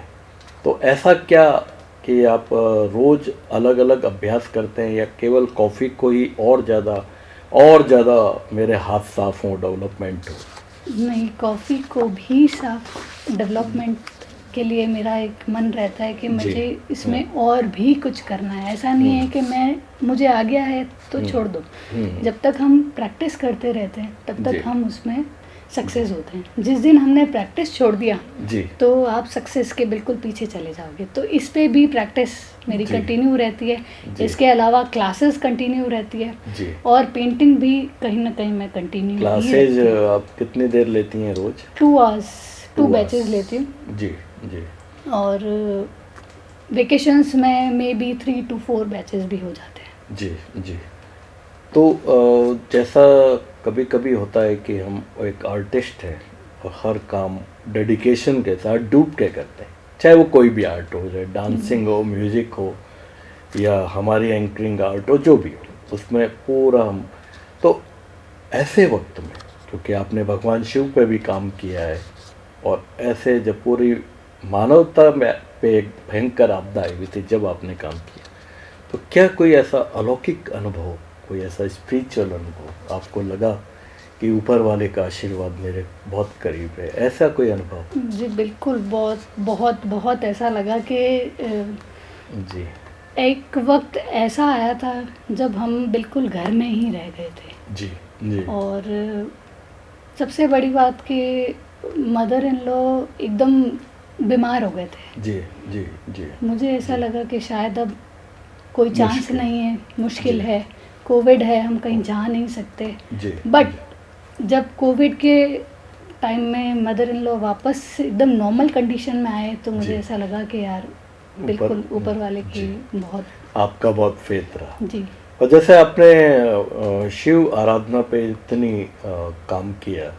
तो ऐसा क्या कि आप रोज़ अलग अलग अभ्यास करते हैं या केवल कॉफ़ी को ही और ज़्यादा मेरे हाथ साफ हों, डेवलपमेंट हो? नहीं, कॉफ़ी को भी साफ डेवलपमेंट के लिए मेरा एक मन रहता है कि मुझे इसमें और भी कुछ करना है। ऐसा नहीं है कि मुझे आ गया है तो छोड़ दो। जब तक हम प्रैक्टिस करते रहते हैं तब तक हम उसमें सक्सेस होते हैं। जिस दिन हमने प्रैक्टिस छोड़ दिया तो आप सक्सेस के बिल्कुल पीछे चले जाओगे। तो इस पे भी प्रैक्टिस मेरी कंटिन्यू रहती है। इसके अलावा क्लासेस कंटिन्यू रहती है और पेंटिंग भी कहीं ना कहीं मैं कंटिन्यू। क्लासेज आप कितनी देर लेती हैं रोज? 2 आवर्स, 2 बैचेस लेती हूँ। जी जी। और वेकेशंस में मे बी 3 to 4 बैचेस भी हो जाते हैं। जी जी। तो जैसा कभी कभी होता है कि हम एक आर्टिस्ट हैं और हर काम डेडिकेशन के साथ डूब के करते हैं, चाहे वो कोई भी आर्ट हो, चाहे डांसिंग हो, म्यूज़िक हो या हमारी एंकरिंग आर्ट हो, जो भी हो, उसमें पूरा हम। तो ऐसे वक्त में, क्योंकि आपने भगवान शिव पे भी काम किया है और ऐसे जब पूरी मानवता में पे एक भयंकर आपदा आई हुई थी जब आपने काम किया, तो क्या कोई ऐसा अलौकिक अनुभव, कोई ऐसा स्पिरिचुअल अनुभव आपको लगा कि ऊपर वाले का आशीर्वाद मेरे बहुत करीब है, ऐसा कोई अनुभव? जी बिल्कुल, बहुत बहुत बहुत ऐसा लगा कि जी एक वक्त ऐसा आया था जब हम बिल्कुल घर में ही रह गए थे। जी जी। और सबसे बड़ी बात कि मदर इन लॉ एकदम बीमार हो गए थे। जी जी जी। मुझे ऐसा लगा कि शायद अब कोई चांस नहीं है, मुश्किल है, कोविड है, हम कहीं जा नहीं सकते। बट जब कोविड के टाइम में मदर इन लॉ वापस एकदम नॉर्मल कंडीशन में आए तो मुझे ऐसा लगा कि यार बिल्कुल ऊपर वाले की बहुत, आपका बहुत फेथ रहा। जी। और जैसे आपने शिव आराधना पे इतनी काम किया,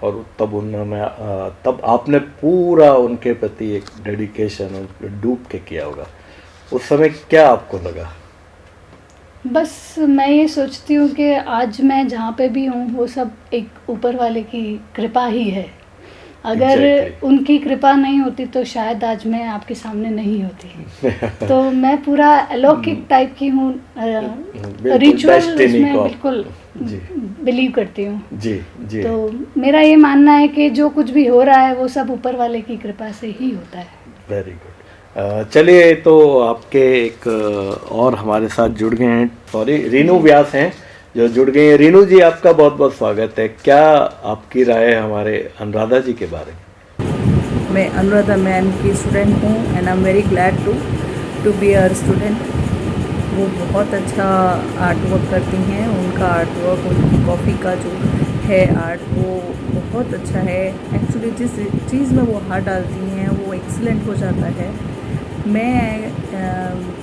और तब आपने पूरा उनके प्रति एक डेडिकेशन डूब के किया होगा, उस समय क्या आपको लगा? बस मैं ये सोचती हूँ कि आज मैं जहाँ पे भी हूँ वो सब एक ऊपर वाले की कृपा ही है। अगर उनकी कृपा नहीं होती तो शायद आज मैं आपके सामने नहीं होती। तो मैं पूरा अलौकिक टाइप की हूँ, रिचुअल में बिल्कुल बिलीव करती हूँ। जी जी। तो मेरा ये मानना है कि जो कुछ भी हो रहा है वो सब ऊपर वाले की कृपा से ही होता है। Very good. चलिए, तो आपके एक और हमारे साथ जुड़ गए हैं, सॉरी, रीनू व्यास हैं जो जुड़ गए हैं। रीनू जी, आपका बहुत बहुत स्वागत है। क्या आपकी राय है हमारे अनुराधा जी के बारे में? मैं अनुराधा मैम की स्टूडेंट हूँ and I am very glad to be her student. वो बहुत अच्छा आर्ट वर्क करती हैं। उनका आर्ट वर्क, उनकी कॉफ़ी का जो है आर्ट, वो बहुत अच्छा है। एक्चुअली जिस चीज़ में वो हाथ डालती हैं वो एक्सीलेंट हो जाता है। मैं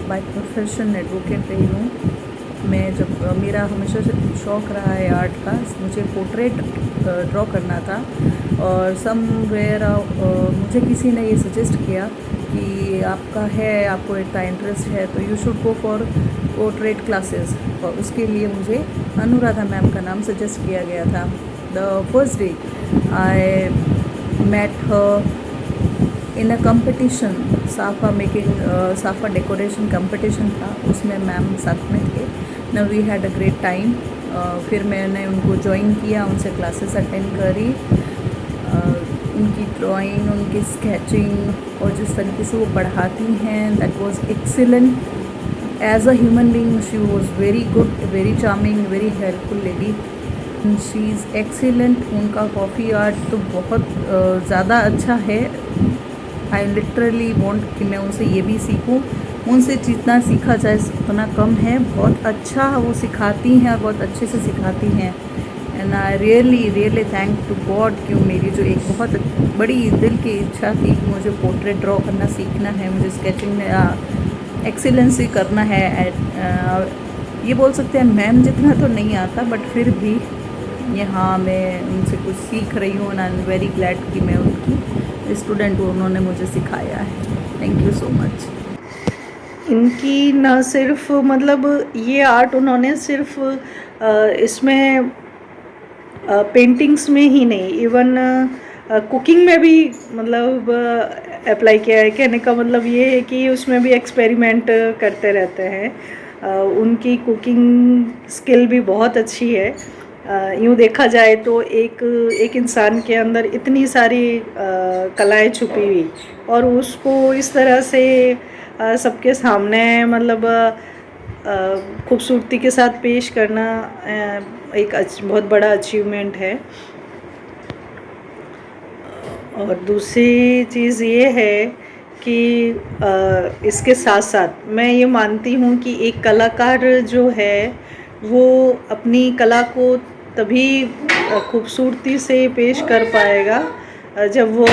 बाय प्रोफेशन एडवोकेट रही हूँ। मैं जब मेरा हमेशा से शौक़ रहा है आर्ट का, मुझे पोर्ट्रेट ड्रॉ करना था और समवेयर मुझे किसी ने ये सजेस्ट किया कि आपको इतना इंटरेस्ट है तो you should go for portrait classes, और उसके लिए मुझे अनुराधा मैम का नाम सजेस्ट किया गया था। The first day I met her in a competition, साफा डेकोरेशन कंपटीशन था, उसमें मैम साथ में थे। Now we had a great time. फिर मैंने उनको ज्वाइन किया, उनसे क्लासेस अटेंड करी। उनकी ड्राइंग, उनकी स्केचिंग और जिस तरीके से वो पढ़ाती हैं, that was excellent. As a human being she was very good, very charming, very helpful lady. She is excellent. उनका कॉफ़ी आर्ट तो बहुत ज़्यादा अच्छा है। आई लिटरली वॉन्ट कि मैं उनसे ये भी सीखूं। उनसे जितना सीखा जाए उतना कम है। बहुत अच्छा वो सिखाती हैं और बहुत अच्छे से सिखाती हैं। And I really thank to God कि मेरी जो एक बहुत बड़ी दिल की इच्छा थी कि मुझे पोर्ट्रेट ड्रॉ करना सीखना है, मुझे स्केचिंग में एक्सीलेंसी करना है। ये बोल सकते हैं मैम जितना तो नहीं आता, बट फिर भी यहाँ मैं उनसे कुछ सीख रही हूँ। And I am very glad कि मैं उनकी स्टूडेंट हूँ, उन्होंने मुझे सिखाया है। Thank you so much. इनकी न सिर्फ मतलब ये आर्ट उन्होंने सिर्फ इसमें पेंटिंग्स में ही नहीं, इवन कुकिंग में भी मतलब अप्लाई किया है। कहने का मतलब ये है कि उसमें भी एक्सपेरिमेंट करते रहते हैं। उनकी कुकिंग स्किल भी बहुत अच्छी है। यूँ देखा जाए तो एक इंसान के अंदर इतनी सारी कलाएं छुपी हुई और उसको इस तरह से सबके सामने मतलब खूबसूरती के साथ पेश करना एक बहुत बड़ा अचीवमेंट है। और दूसरी चीज़ ये है कि इसके साथ साथ मैं ये मानती हूँ कि एक कलाकार जो है वो अपनी कला को तभी खूबसूरती से पेश कर पाएगा जब वो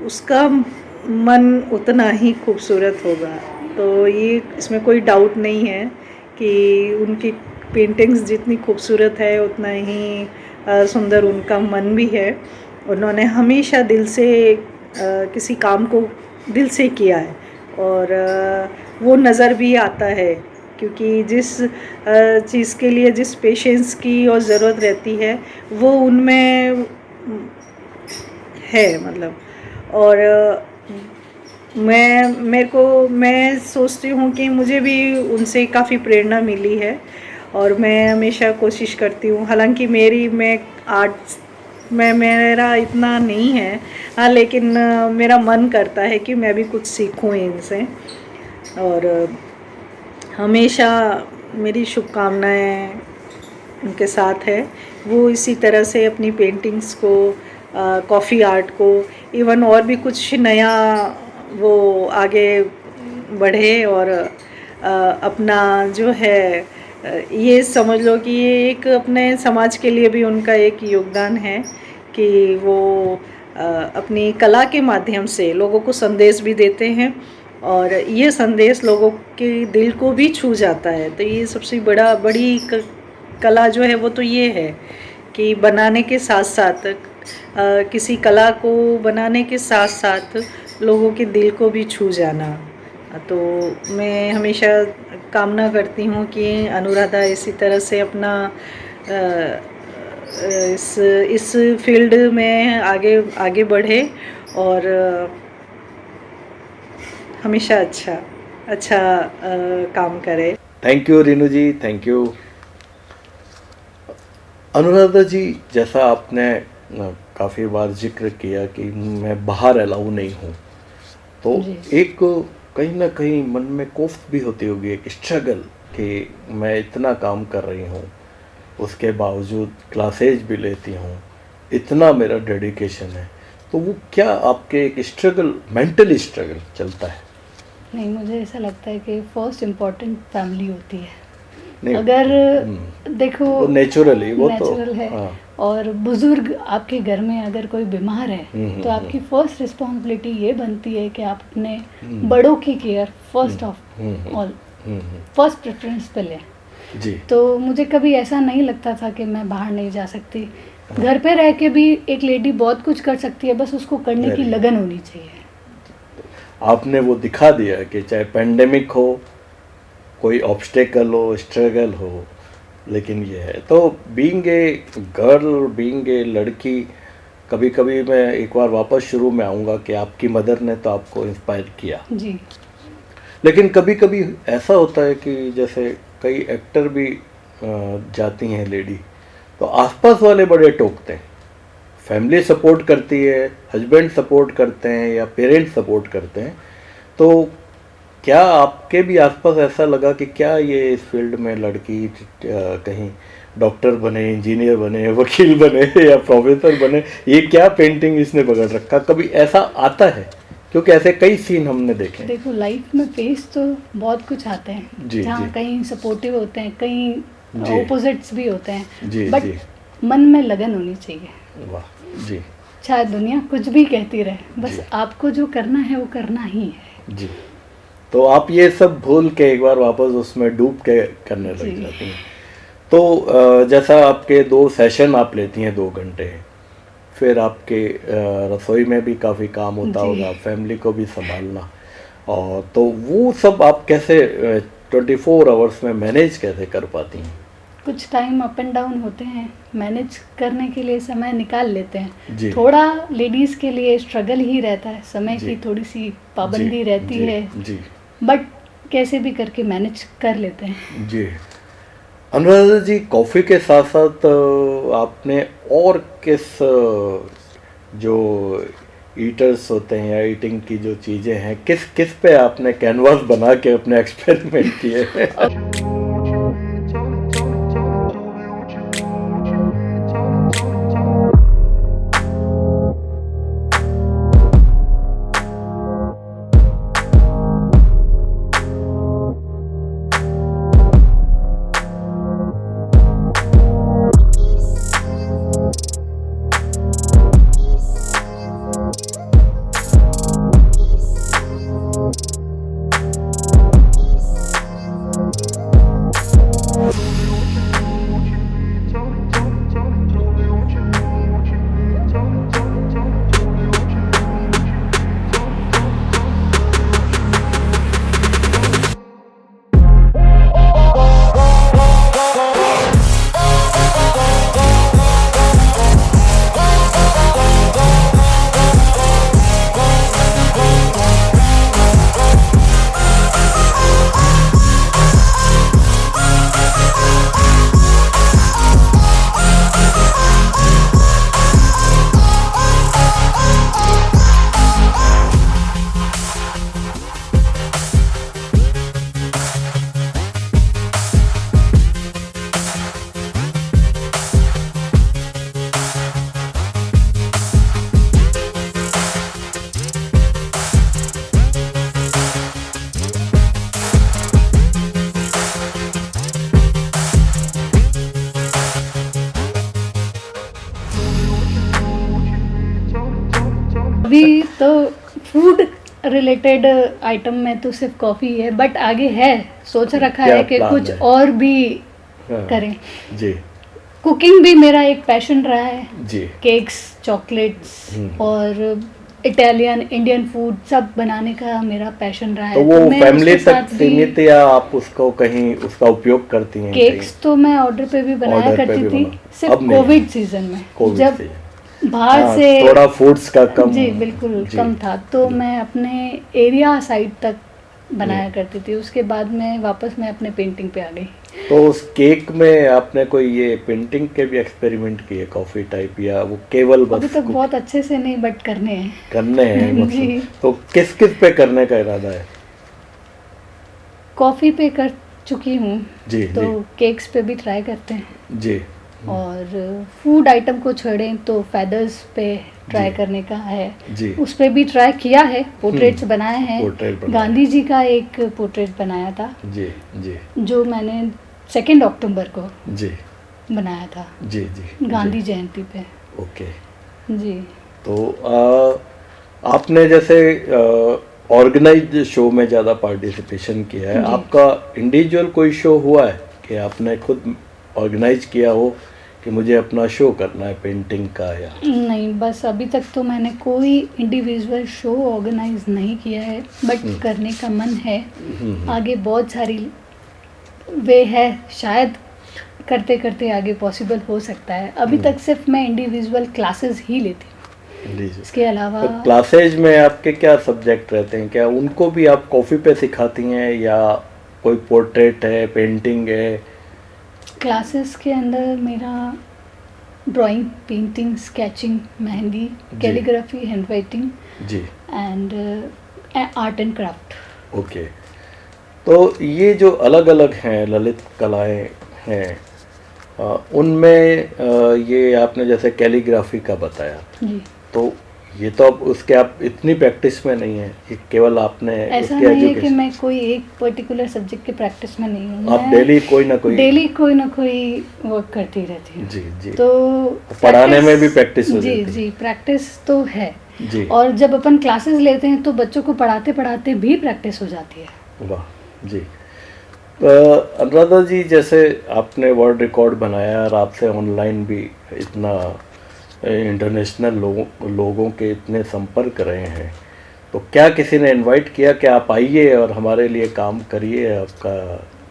उसका मन उतना ही खूबसूरत होगा। तो ये इसमें कोई डाउट नहीं है कि उनकी पेंटिंग्स जितनी खूबसूरत है उतना ही सुंदर उनका मन भी है। उन्होंने हमेशा दिल से किसी काम को दिल से किया है और वो नज़र भी आता है, क्योंकि जिस चीज़ के लिए जिस पेशेंस की और ज़रूरत रहती है वो उनमें है मतलब। और मैं सोचती हूँ कि मुझे भी उनसे काफ़ी प्रेरणा मिली है और मैं हमेशा कोशिश करती हूँ। हालांकि मैं आर्ट में मेरा इतना नहीं है, हाँ, लेकिन मेरा मन करता है कि मैं भी कुछ सीखूँ इनसे। और हमेशा मेरी शुभकामनाएं उनके साथ है। वो इसी तरह से अपनी पेंटिंग्स को, कॉफ़ी आर्ट को, इवन और भी कुछ नया वो आगे बढ़े और अपना जो है ये समझ लो कि ये एक अपने समाज के लिए भी उनका एक योगदान है कि वो अपनी कला के माध्यम से लोगों को संदेश भी देते हैं और ये संदेश लोगों के दिल को भी छू जाता है। तो ये सबसे बड़ी कला जो है वो तो ये है कि बनाने के साथ साथ किसी कला को बनाने के साथ साथ लोगों के दिल को भी छू जाना। तो मैं हमेशा कामना करती हूँ कि अनुराधा इसी तरह से अपना इस फील्ड में आगे आगे बढ़े और हमेशा अच्छा काम करे। Thank you Reenu ji, thank you. Anuradha ji, जैसा आपने काफ़ी बार जिक्र किया कि मैं बाहर अलाउ नहीं हूँ, तो एक कहीं ना कहीं मन में कोफ्त भी होती होगी, एक स्ट्रगल कि मैं इतना काम कर रही हूँ, उसके बावजूद क्लासेज भी लेती हूँ, इतना मेरा डेडिकेशन है, तो वो क्या आपके एक स्ट्रगल, मेंटल स्ट्रगल चलता है? नहीं, मुझे ऐसा लगता है कि फर्स्ट इम्पोर्टेंट फैमिली होती है। अगर देखो वो नेचुरली वो नेचुरल तो है। हाँ। और बुजुर्ग आपके घर में अगर कोई बीमार है तो आपकी फर्स्ट रिस्पॉन्सिबिलिटी ये बनती है कि आप अपने बड़ों की care first of all, first preference पे लें जी। तो मुझे कभी ऐसा नहीं लगता था कि मैं बाहर नहीं जा सकती। घर पे रह के भी एक लेडी बहुत कुछ कर सकती है, बस उसको करने की लगन होनी चाहिए। आपने वो दिखा दिया कि चाहे पेंडेमिक हो, कोई ऑब्स्टेकल हो, स्ट्रगल हो, लेकिन ये है। तो being a girl, being a लड़की, कभी कभी मैं एक बार वापस शुरू में आऊँगा कि आपकी मदर ने तो आपको इंस्पायर किया जी, लेकिन कभी कभी ऐसा होता है कि जैसे कई एक्टर भी जाती हैं लेडी, तो आसपास वाले बड़े टोकते हैं। फैमिली सपोर्ट करती है, हस्बैंड सपोर्ट करते हैं या पेरेंट्स सपोर्ट करते हैं, तो क्या आपके भी आसपास ऐसा लगा कि क्या ये इस फील्ड में लड़की कहीं डॉक्टर बने, इंजीनियर बने, वकील बने या प्रोफेसर बने, ये क्या पेंटिंग इसने पकड़ रखा, कभी ऐसा आता है? क्योंकि ऐसे कई सीन हमने देखे। देखो लाइफ में फेस तो बहुत कुछ आते हैं, जहाँ कहीं सपोर्टिव होते हैं, कहीं ऑपोजिट्स भी होते हैं, बट मन में लगन होनी चाहिए। वाह जी। चाहे दुनिया कुछ भी कहती रहे, बस आपको जो करना है वो करना ही है जी। तो आप ये सब भूल के एक बार वापस उसमें डूब के करने लग जाती हैं। तो जैसा आपके 2 सेशन आप लेती हैं 2 घंटे, फिर आपके रसोई में भी काफ़ी काम होता होगा, फैमिली को भी संभालना, और तो वो सब आप कैसे 24 आवर्स में मैनेज कैसे कर पाती हैं? कुछ टाइम अप एंड डाउन होते हैं, मैनेज करने के लिए समय निकाल लेते हैं। जी। थोड़ा लेडीज़ के लिए स्ट्रगल ही रहता है, समय की थोड़ी सी पाबंदी रहती है, बट कैसे भी करके मैनेज कर लेते हैं। जी। अनुराधा जी, कॉफ़ी के साथ साथ आपने और किस जो ईटर्स होते हैं या ईटिंग की जो चीज़ें हैं, किस किस पे आपने कैनवास बना के अपने एक्सपेरिमेंट किए हैं? अभी तो फूड रिलेटेड आइटम में तो सिर्फ कॉफ़ी है, बट आगे है सोच रखा है कि कुछ और भी करें। जी। कुकिंग भी मेरा एक पैशन रहा है जी। केक्स, चॉकलेट्स और इटालियन, इंडियन फूड सब बनाने का मेरा पैशन रहा है। तो वो मैं फैमिली उसके तक साथ भी सीमित या आप उसको कहीं उसका उपयोग करती हैं? केक्स तो मैं ऑर्डर पे भी बनाया ऑर्डर पे करती भी थी, बना- सिर्फ अब नहीं। कोविड सीजन में कोविड जब से बाहर हाँ, से थोड़ा फूड्स का कम। जी बिल्कुल जी। कम था, तो मैं अपने एरिया साइड तक बनाया करती थी। उसके बाद में वापस मैं अपने पेंटिंग पे आ गई। तो उस केक में आपने कोई ये पेंटिंग के भी एक्सपेरिमेंट किए, कॉफी टाइप, या वो केवल अभी बस तक बहुत अच्छे से नहीं, बट करने हैं। करने हैं जी। मतलब? तो किस किस पे करने का इरादा है? कॉफ़ी पे कर चुकी हूँ, जी तो केक्स पे भी ट्राई करते हैं। जी और फूड आइटम को छोड़ें तो फेदर्स पे ट्राई जी। करने का है, जी। उस पे भी ट्राई किया है। पोर्ट्रेट्स बनाए हैं, पोर्ट्रेट बनाए। गांधी जी का एक पोर्ट्रेट बनाया था जी जी जो मैंने 2 अक्टूबर को जी बनाया था, जी जी गांधी जयंती पे। ओके। जी। तो आपने जैसे ऑर्गेनाइज्ड शो में ज़्यादा पार्टिसिपेशन किया है, जी। आपका इंडिविजुअल कोई शो हुआ है कि आपने खुद ऑर्गेनाइज किया हो कि मुझे अपना शो करना है पेंटिंग का? या नहीं, बस अभी तक तो मैंने कोई इंडिविजुअल शो ऑर्गेनाइज नहीं किया है, बट करने का मन है। आगे बहुत सारी वे है, शायद करते करते आगे पॉसिबल हो सकता है। अभी तक सिर्फ मैं इंडिविजुअल क्लासेस ही लेती हूँ, इसके अलावा तो क्लासेज में आपके क्या सब्जेक्ट रहते हैं? क्या उनको भी आप कॉफ़ी पे सिखाती हैं या कोई पोर्ट्रेट है, पेंटिंग है? क्लासेस के अंदर मेरा drawing, painting, sketching, mehndi, calligraphy, handwriting जी and art and craft. Okay. तो ये जो अलग अलग हैं ललित कलाएं हैं, उनमें ये आपने जैसे कैलीग्राफी का बताया, जी। तो ये तो अब उसके आप इतनी प्रैक्टिस में नहीं है, ये केवल आपने ऐसा उसके नहीं है कि एजुकेशन, मैं कोई एक पर्टिकुलर सब्जेक्ट के प्रैक्टिस में नहीं हूँ। आप डेली कोई ना कोई वर्क करती रहती हूँ। जी जी। तो पढ़ाने में भी प्रैक्टिस हो जी जाती है? जी, प्रैक्टिस तो है जी। और जब अपन क्लासेस लेते हैं तो बच्चों को पढ़ाते पढ़ाते भी प्रैक्टिस हो जाती है। वाह जी। अनुराधा जी, जैसे आपने वर्ल्ड रिकॉर्ड बनाया और आपसे ऑनलाइन भी इतना इंटरनेशनल लोगों के इतने संपर्क रहे हैं, तो क्या किसी ने इनवाइट किया कि आप आइए और हमारे लिए काम करिए? आपका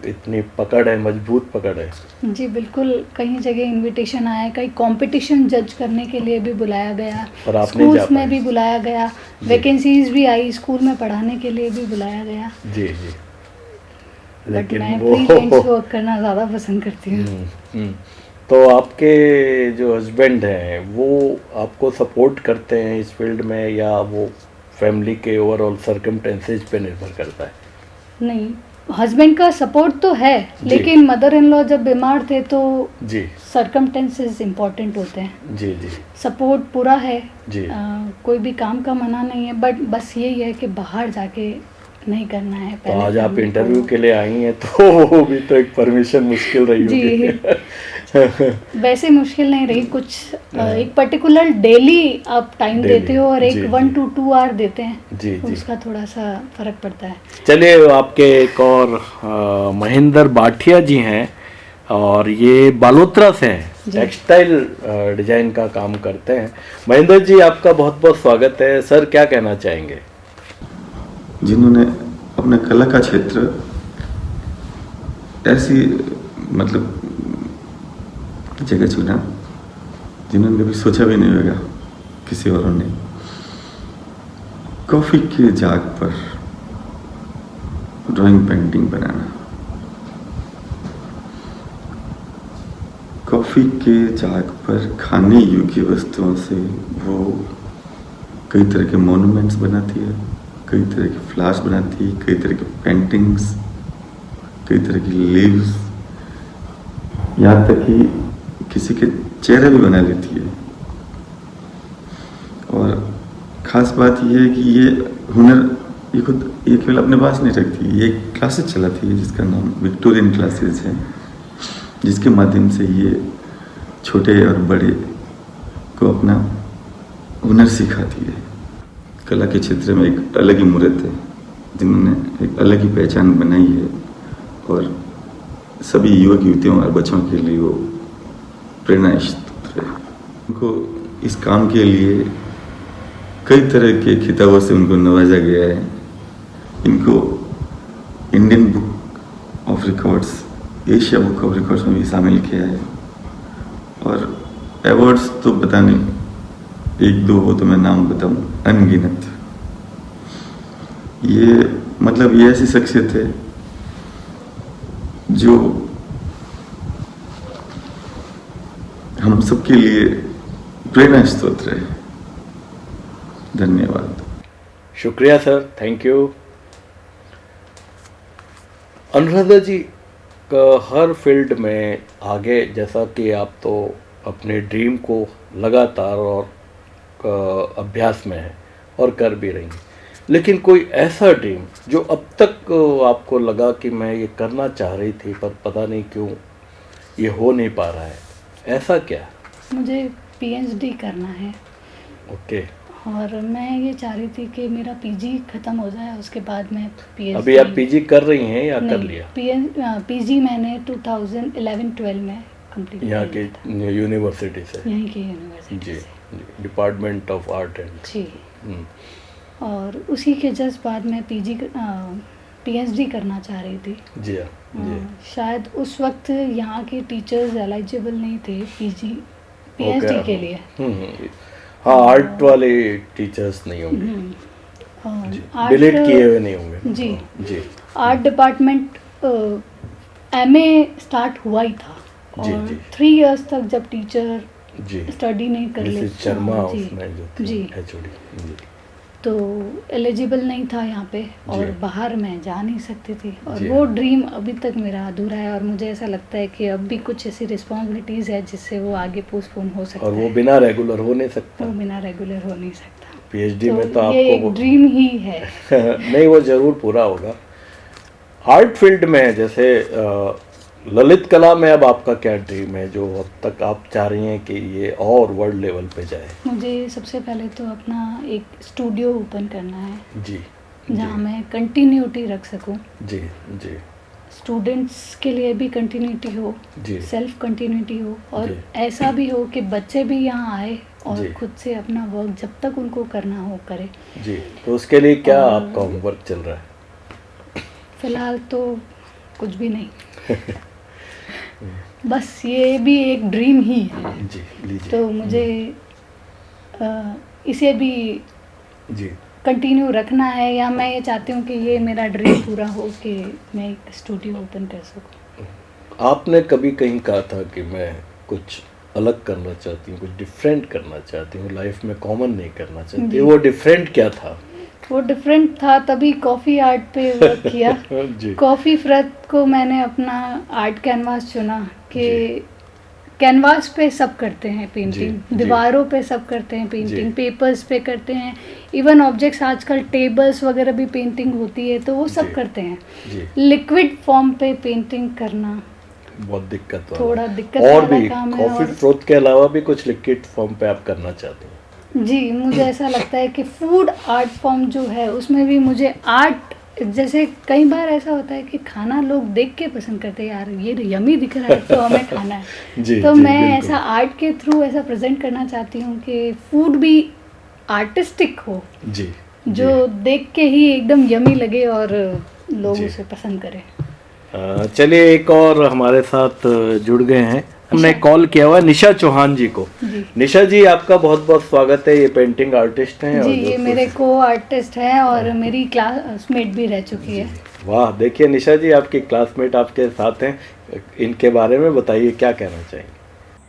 इतनी पकड़ है, मजबूत पकड़ है। जी बिल्कुल, कई जगह इनविटेशन आया, कई कंपटीशन जज करने के लिए भी बुलाया गया, और आप नहीं जा स्कूल्स में पाए? भी बुलाया गया, वैकेंसीज भी आई, स्कूल में पढ़ाने के लिए भी बुलाया गया। जी जी। बट लेकिन मैं वो फ्रीलांस वर्क करना ज़्यादा पसंद करती हूँ। हम्म। तो आपके जो हस्बैंड हैं वो आपको सपोर्ट करते हैं इस फील्ड में, या वो फैमिली के ओवरऑल सर्कमटेंसेज पे निर्भर करता है? नहीं, हस्बैंड का सपोर्ट तो है, लेकिन मदर इन लॉ जब बीमार थे तो जी सर्कमटेंसेस इम्पोर्टेंट होते हैं। जी जी सपोर्ट पूरा है जी। कोई भी काम का मना नहीं है, बट बस यही है कि बाहर जाके नहीं करना है। तो आज आप family इंटरव्यू को- के लिए आई हैं, तो वो भी तो एक परमिशन मुश्किल रही होगी। वैसे मुश्किल नहीं रही कुछ। एक पर्टिकुलर डेली आप टाइम Daily, देते हो और एक जी, 1 to 2 आवर देते हैं, जी जी। उसका थोड़ा सा फर्क पड़ता है। चलिए, आपके एक और महेंद्र बाठिया जी हैं और ये बालोतरा से हैं, टेक्सटाइल डिजाइन का काम करते हैं। महेंद्र जी, आपका बहुत बहुत स्वागत है। सर, क्या कहना चाहेंगे? जिन्होंने अपने कला का क्षेत्र ऐसी मतलब जगह चुना जिन्होंने कभी सोचा भी नहीं होगा किसी और ने। कॉफ़ी के जाग पर ड्राइंग पेंटिंग बनाना, कॉफ़ी के जाग पर खाने योग्य वस्तुओं से वो कई तरह के मोनूमेंट्स बनाती है, कई तरह की फ्लावर्स बनाती है, कई तरह की पेंटिंग्स, कई तरह की लीव्स, यहाँ तक कि किसी के चेहरे भी बना लेती है। और ख़ास बात यह है कि ये हुनर ये केवल अपने पास नहीं रखती, ये क्लासेस चलाती है जिसका नाम विक्टोरियन क्लासेस है, जिसके माध्यम से ये छोटे और बड़े को अपना हुनर सिखाती है। कला के क्षेत्र में एक अलग ही मूर्त है जिन्होंने एक अलग ही पहचान बनाई है और सभी युवक युवतियों और बच्चों के लिए वो प्रेरणा स्रोत रहे। उनको इस काम के लिए कई तरह के खिताबों से उनको नवाजा गया है। इनको Indian book of records, Asia book of records में भी शामिल किया है। और अवार्ड्स तो पता नहीं, एक दो हो तो मैं नाम बताऊं, अनगिनत। ये मतलब ये ऐसी शख्सियत है जो हम सबके लिए प्रेरणा स्रोत रहे। धन्यवाद। शुक्रिया सर, थैंक यू। अनुराधा जी का हर फील्ड में आगे, जैसा कि आप तो अपने ड्रीम को लगातार और अभ्यास में है और कर भी रही हैं, लेकिन कोई ऐसा ड्रीम जो अब तक आपको लगा कि मैं ये करना चाह रही थी पर पता नहीं क्यों ये हो नहीं पा रहा है, ऐसा क्या? मुझे पीएचडी करना है। ओके। और मैं ये चाह रही थी कि मेरा पीजी ख़त्म हो जाए, उसके बाद मैं पीएचडी। अभी आप पीजी कर रही हैं या कर लिया? पीजी मैंने 2011-12 में कंप्लीट यहाँ के यूनिवर्सिटी से? यहीं की यूनिवर्सिटी जी, से। Department of art and. जी। और उसी के जस्ट बाद मैं पीएचडी करना चाह रही थी। जी हाँ। शायद उस वक्त यहाँ के टीचर्स एलिजिबल नहीं थे पीएचडी के लिए। हाँ, आर्ट वाले टीचर्स नहीं होंगे, बिलेट किए हुए नहीं होंगे। जी जी। आर्ट डिपार्टमेंट एमए स्टार्ट हुआ ही था जी, और जी। 3 इयर्स तक जब टीचर जी स्टडी नहीं कर ले, मिसेस शर्मा जी, उसमें जो थी जी, एचओडी जी, तो एलिजिबल नहीं था यहाँ पे और जी। बाहर मैं जा नहीं सकती थी। और जी। वो ड्रीम अभी तक मेरा अधूरा है और मुझे ऐसा लगता है कि अब भी कुछ ऐसी रिस्पॉन्सिबिलिटीज़ है जिससे वो आगे पोस्टपोन हो सकता और है। वो बिना रेगुलर हो नहीं सकता। वो बिना रेगुलर हो नहीं सकता। पीएचडी में तो ये आपको एक ड्रीम ही है। नहीं, वो जरूर पूरा होगा। आर्ट फील्ड में जैसे ललित कला में अब आपका क्या ड्रीम है जो अब तक आप चाह रही हैं कि ये और वर्ल्ड लेवल पे जाए? मुझे सबसे पहले तो अपना एक स्टूडियो ओपन करना है जी, जहाँ मैं कंटिन्यूटी रख सकूँ। जी जी स्टूडेंट्स के लिए भी कंटिन्यूटी हो, जी, सेल्फ कंटिन्यूटी हो और जी। ऐसा भी हो कि बच्चे भी यहाँ आए और जी। खुद से अपना वर्क जब तक उनको करना हो करे। जी। तो उसके लिए क्या और- आपका होमवर्क चल रहा है? फिलहाल तो कुछ भी नहीं। बस ये भी एक ड्रीम ही है। जी, लीजिए। तो मुझे इसे भी जी, कंटिन्यू रखना है, या मैं ये चाहती हूँ कि ये मेरा ड्रीम पूरा हो कि मैं एक स्टूडियो ओपन कर सकूँ। आपने कभी कहीं कहा था कि मैं कुछ अलग करना चाहती हूँ, कुछ डिफरेंट करना चाहती हूँ, लाइफ में कॉमन नहीं करना चाहती। जी। वो डिफरेंट क्या था? वो डिफरेंट था, तभी कॉफ़ी आर्ट पे वर्क किया। जी, कॉफ़ी फ्रत को मैंने अपना आर्ट कैनवास चुना कि कैनवास पे सब करते हैं पेंटिंग, जी। दीवारों पे सब करते हैं पेंटिंग, जी। पेपर्स पे करते हैं, इवन ऑब्जेक्ट्स, आजकल टेबल्स वगैरह भी पेंटिंग होती है तो वो सब जी। करते हैं। जी, लिक्विड फॉर्म पे पेंटिंग करना बहुत दिक्कत वाला। थोड़ा दिक्कत और वाला भी काम है। कॉफी और फ्रोथ के अलावा भी कुछ लिक्विड फॉर्म पे आप करना चाहते हैं? जी, मुझे ऐसा लगता है कि फूड आर्ट फॉर्म जो है उसमें भी मुझे आर्ट, जैसे कई बार ऐसा होता है कि खाना लोग देख के पसंद करते हैं, यार ये यमी दिख रहा है तो हमें खाना है। जी, तो जी, मैं बिल्कुल। ऐसा आर्ट के थ्रू ऐसा प्रेजेंट करना चाहती हूँ कि फूड भी आर्टिस्टिक हो, जी, जो देख के ही एकदम यमी लगे और लोग जी। उसे पसंद करें। चलिए, एक और हमारे साथ जुड़ गए हैं, हमने कॉल किया हुआ निशा चौहान जी को। जी निशा जी, आपका बहुत बहुत स्वागत है। ये पेंटिंग आर्टिस्ट हैं। जी, और ये जोधपुर मेरे से। को आर्टिस्ट हैं और मेरी क्लासमेट भी रह चुकी है। वाह, देखिए निशा जी, आपकी क्लासमेट आपके साथ हैं, इनके बारे में बताइए, क्या कहना चाहेंगे?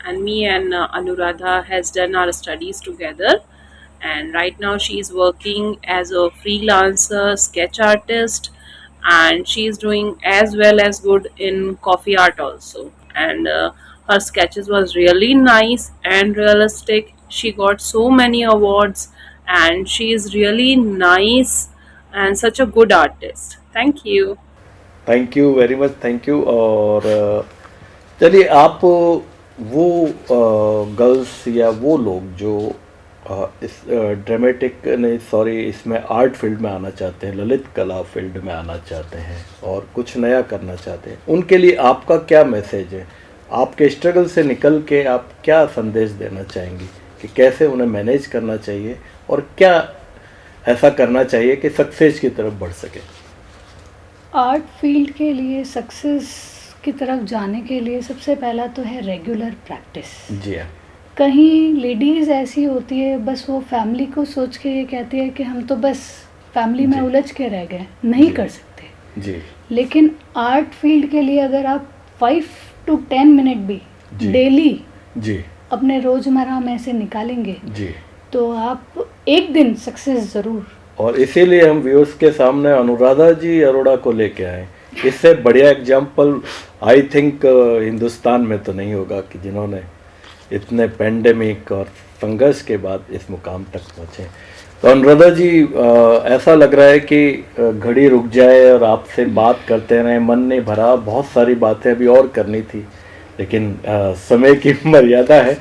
And me and Anuradha has done our studies together, and right now she is working as a freelancer sketch artist, and she is doing as well as good in coffee art also, and her sketches was really nice and realistic. She got so many awards, and she is really nice and such a good artist. Thank you. Thank you very much, thank you. और चलिए, आप वो गर्ल्स या वो लोग जो इस ड्रामेटिक नहीं, सॉरी, इसमें आर्ट फील्ड में आना चाहते हैं, ललित कला फील्ड में आना चाहते हैं और कुछ नया करना चाहते हैं, उनके लिए आपका क्या मैसेज है? आपके स्ट्रगल से निकल के आप क्या संदेश देना चाहेंगी कि कैसे उन्हें मैनेज करना चाहिए और क्या ऐसा करना चाहिए कि सक्सेस की तरफ बढ़ सके? आर्ट फील्ड के लिए सक्सेस की तरफ जाने के लिए सबसे पहला तो है रेगुलर प्रैक्टिस। जी हाँ। कहीं लेडीज़ ऐसी होती है बस वो फैमिली को सोच के ये कहती है कि हम तो बस फैमिली में उलझ के रह गए, नहीं कर सकते जी। लेकिन आर्ट फील्ड के लिए अगर आप 5 to 10 मिनट भी डेली जी अपने रोज़मर्रा में से निकालेंगे जी तो आप एक दिन सक्सेस ज़रूर। और इसीलिए हम व्यूअर्स के सामने अनुराधा जी अरोड़ा को लेके आए। इससे बढ़िया एग्जाम्पल आई थिंक हिंदुस्तान में तो नहीं होगा कि जिन्होंने इतने पेंडेमिक और संघर्ष के बाद इस मुकाम तक पहुँचे। तो अनुराधा जी ऐसा लग रहा है कि घड़ी रुक जाए और आपसे बात करते रहें, मन नहीं भरा, बहुत सारी बातें अभी और करनी थी लेकिन समय की मर्यादा है।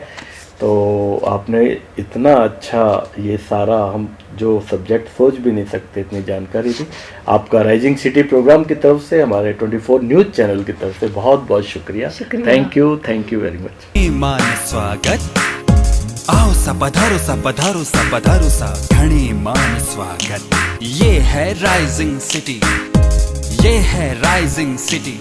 तो आपने इतना अच्छा ये सारा हम जो सब्जेक्ट सोच भी नहीं सकते इतनी जानकारी दी। आपका राइजिंग सिटी प्रोग्राम की तरफ से, हमारे 24 न्यूज़ चैनल की तरफ से बहुत बहुत शुक्रिया। Thank you very much. मान स्वागत, आओ सा पधारो सा पधारो सा पधारो सा, घणे मान स्वागत। ये है राइजिंग सिटी, ये है राइजिंग सिटी।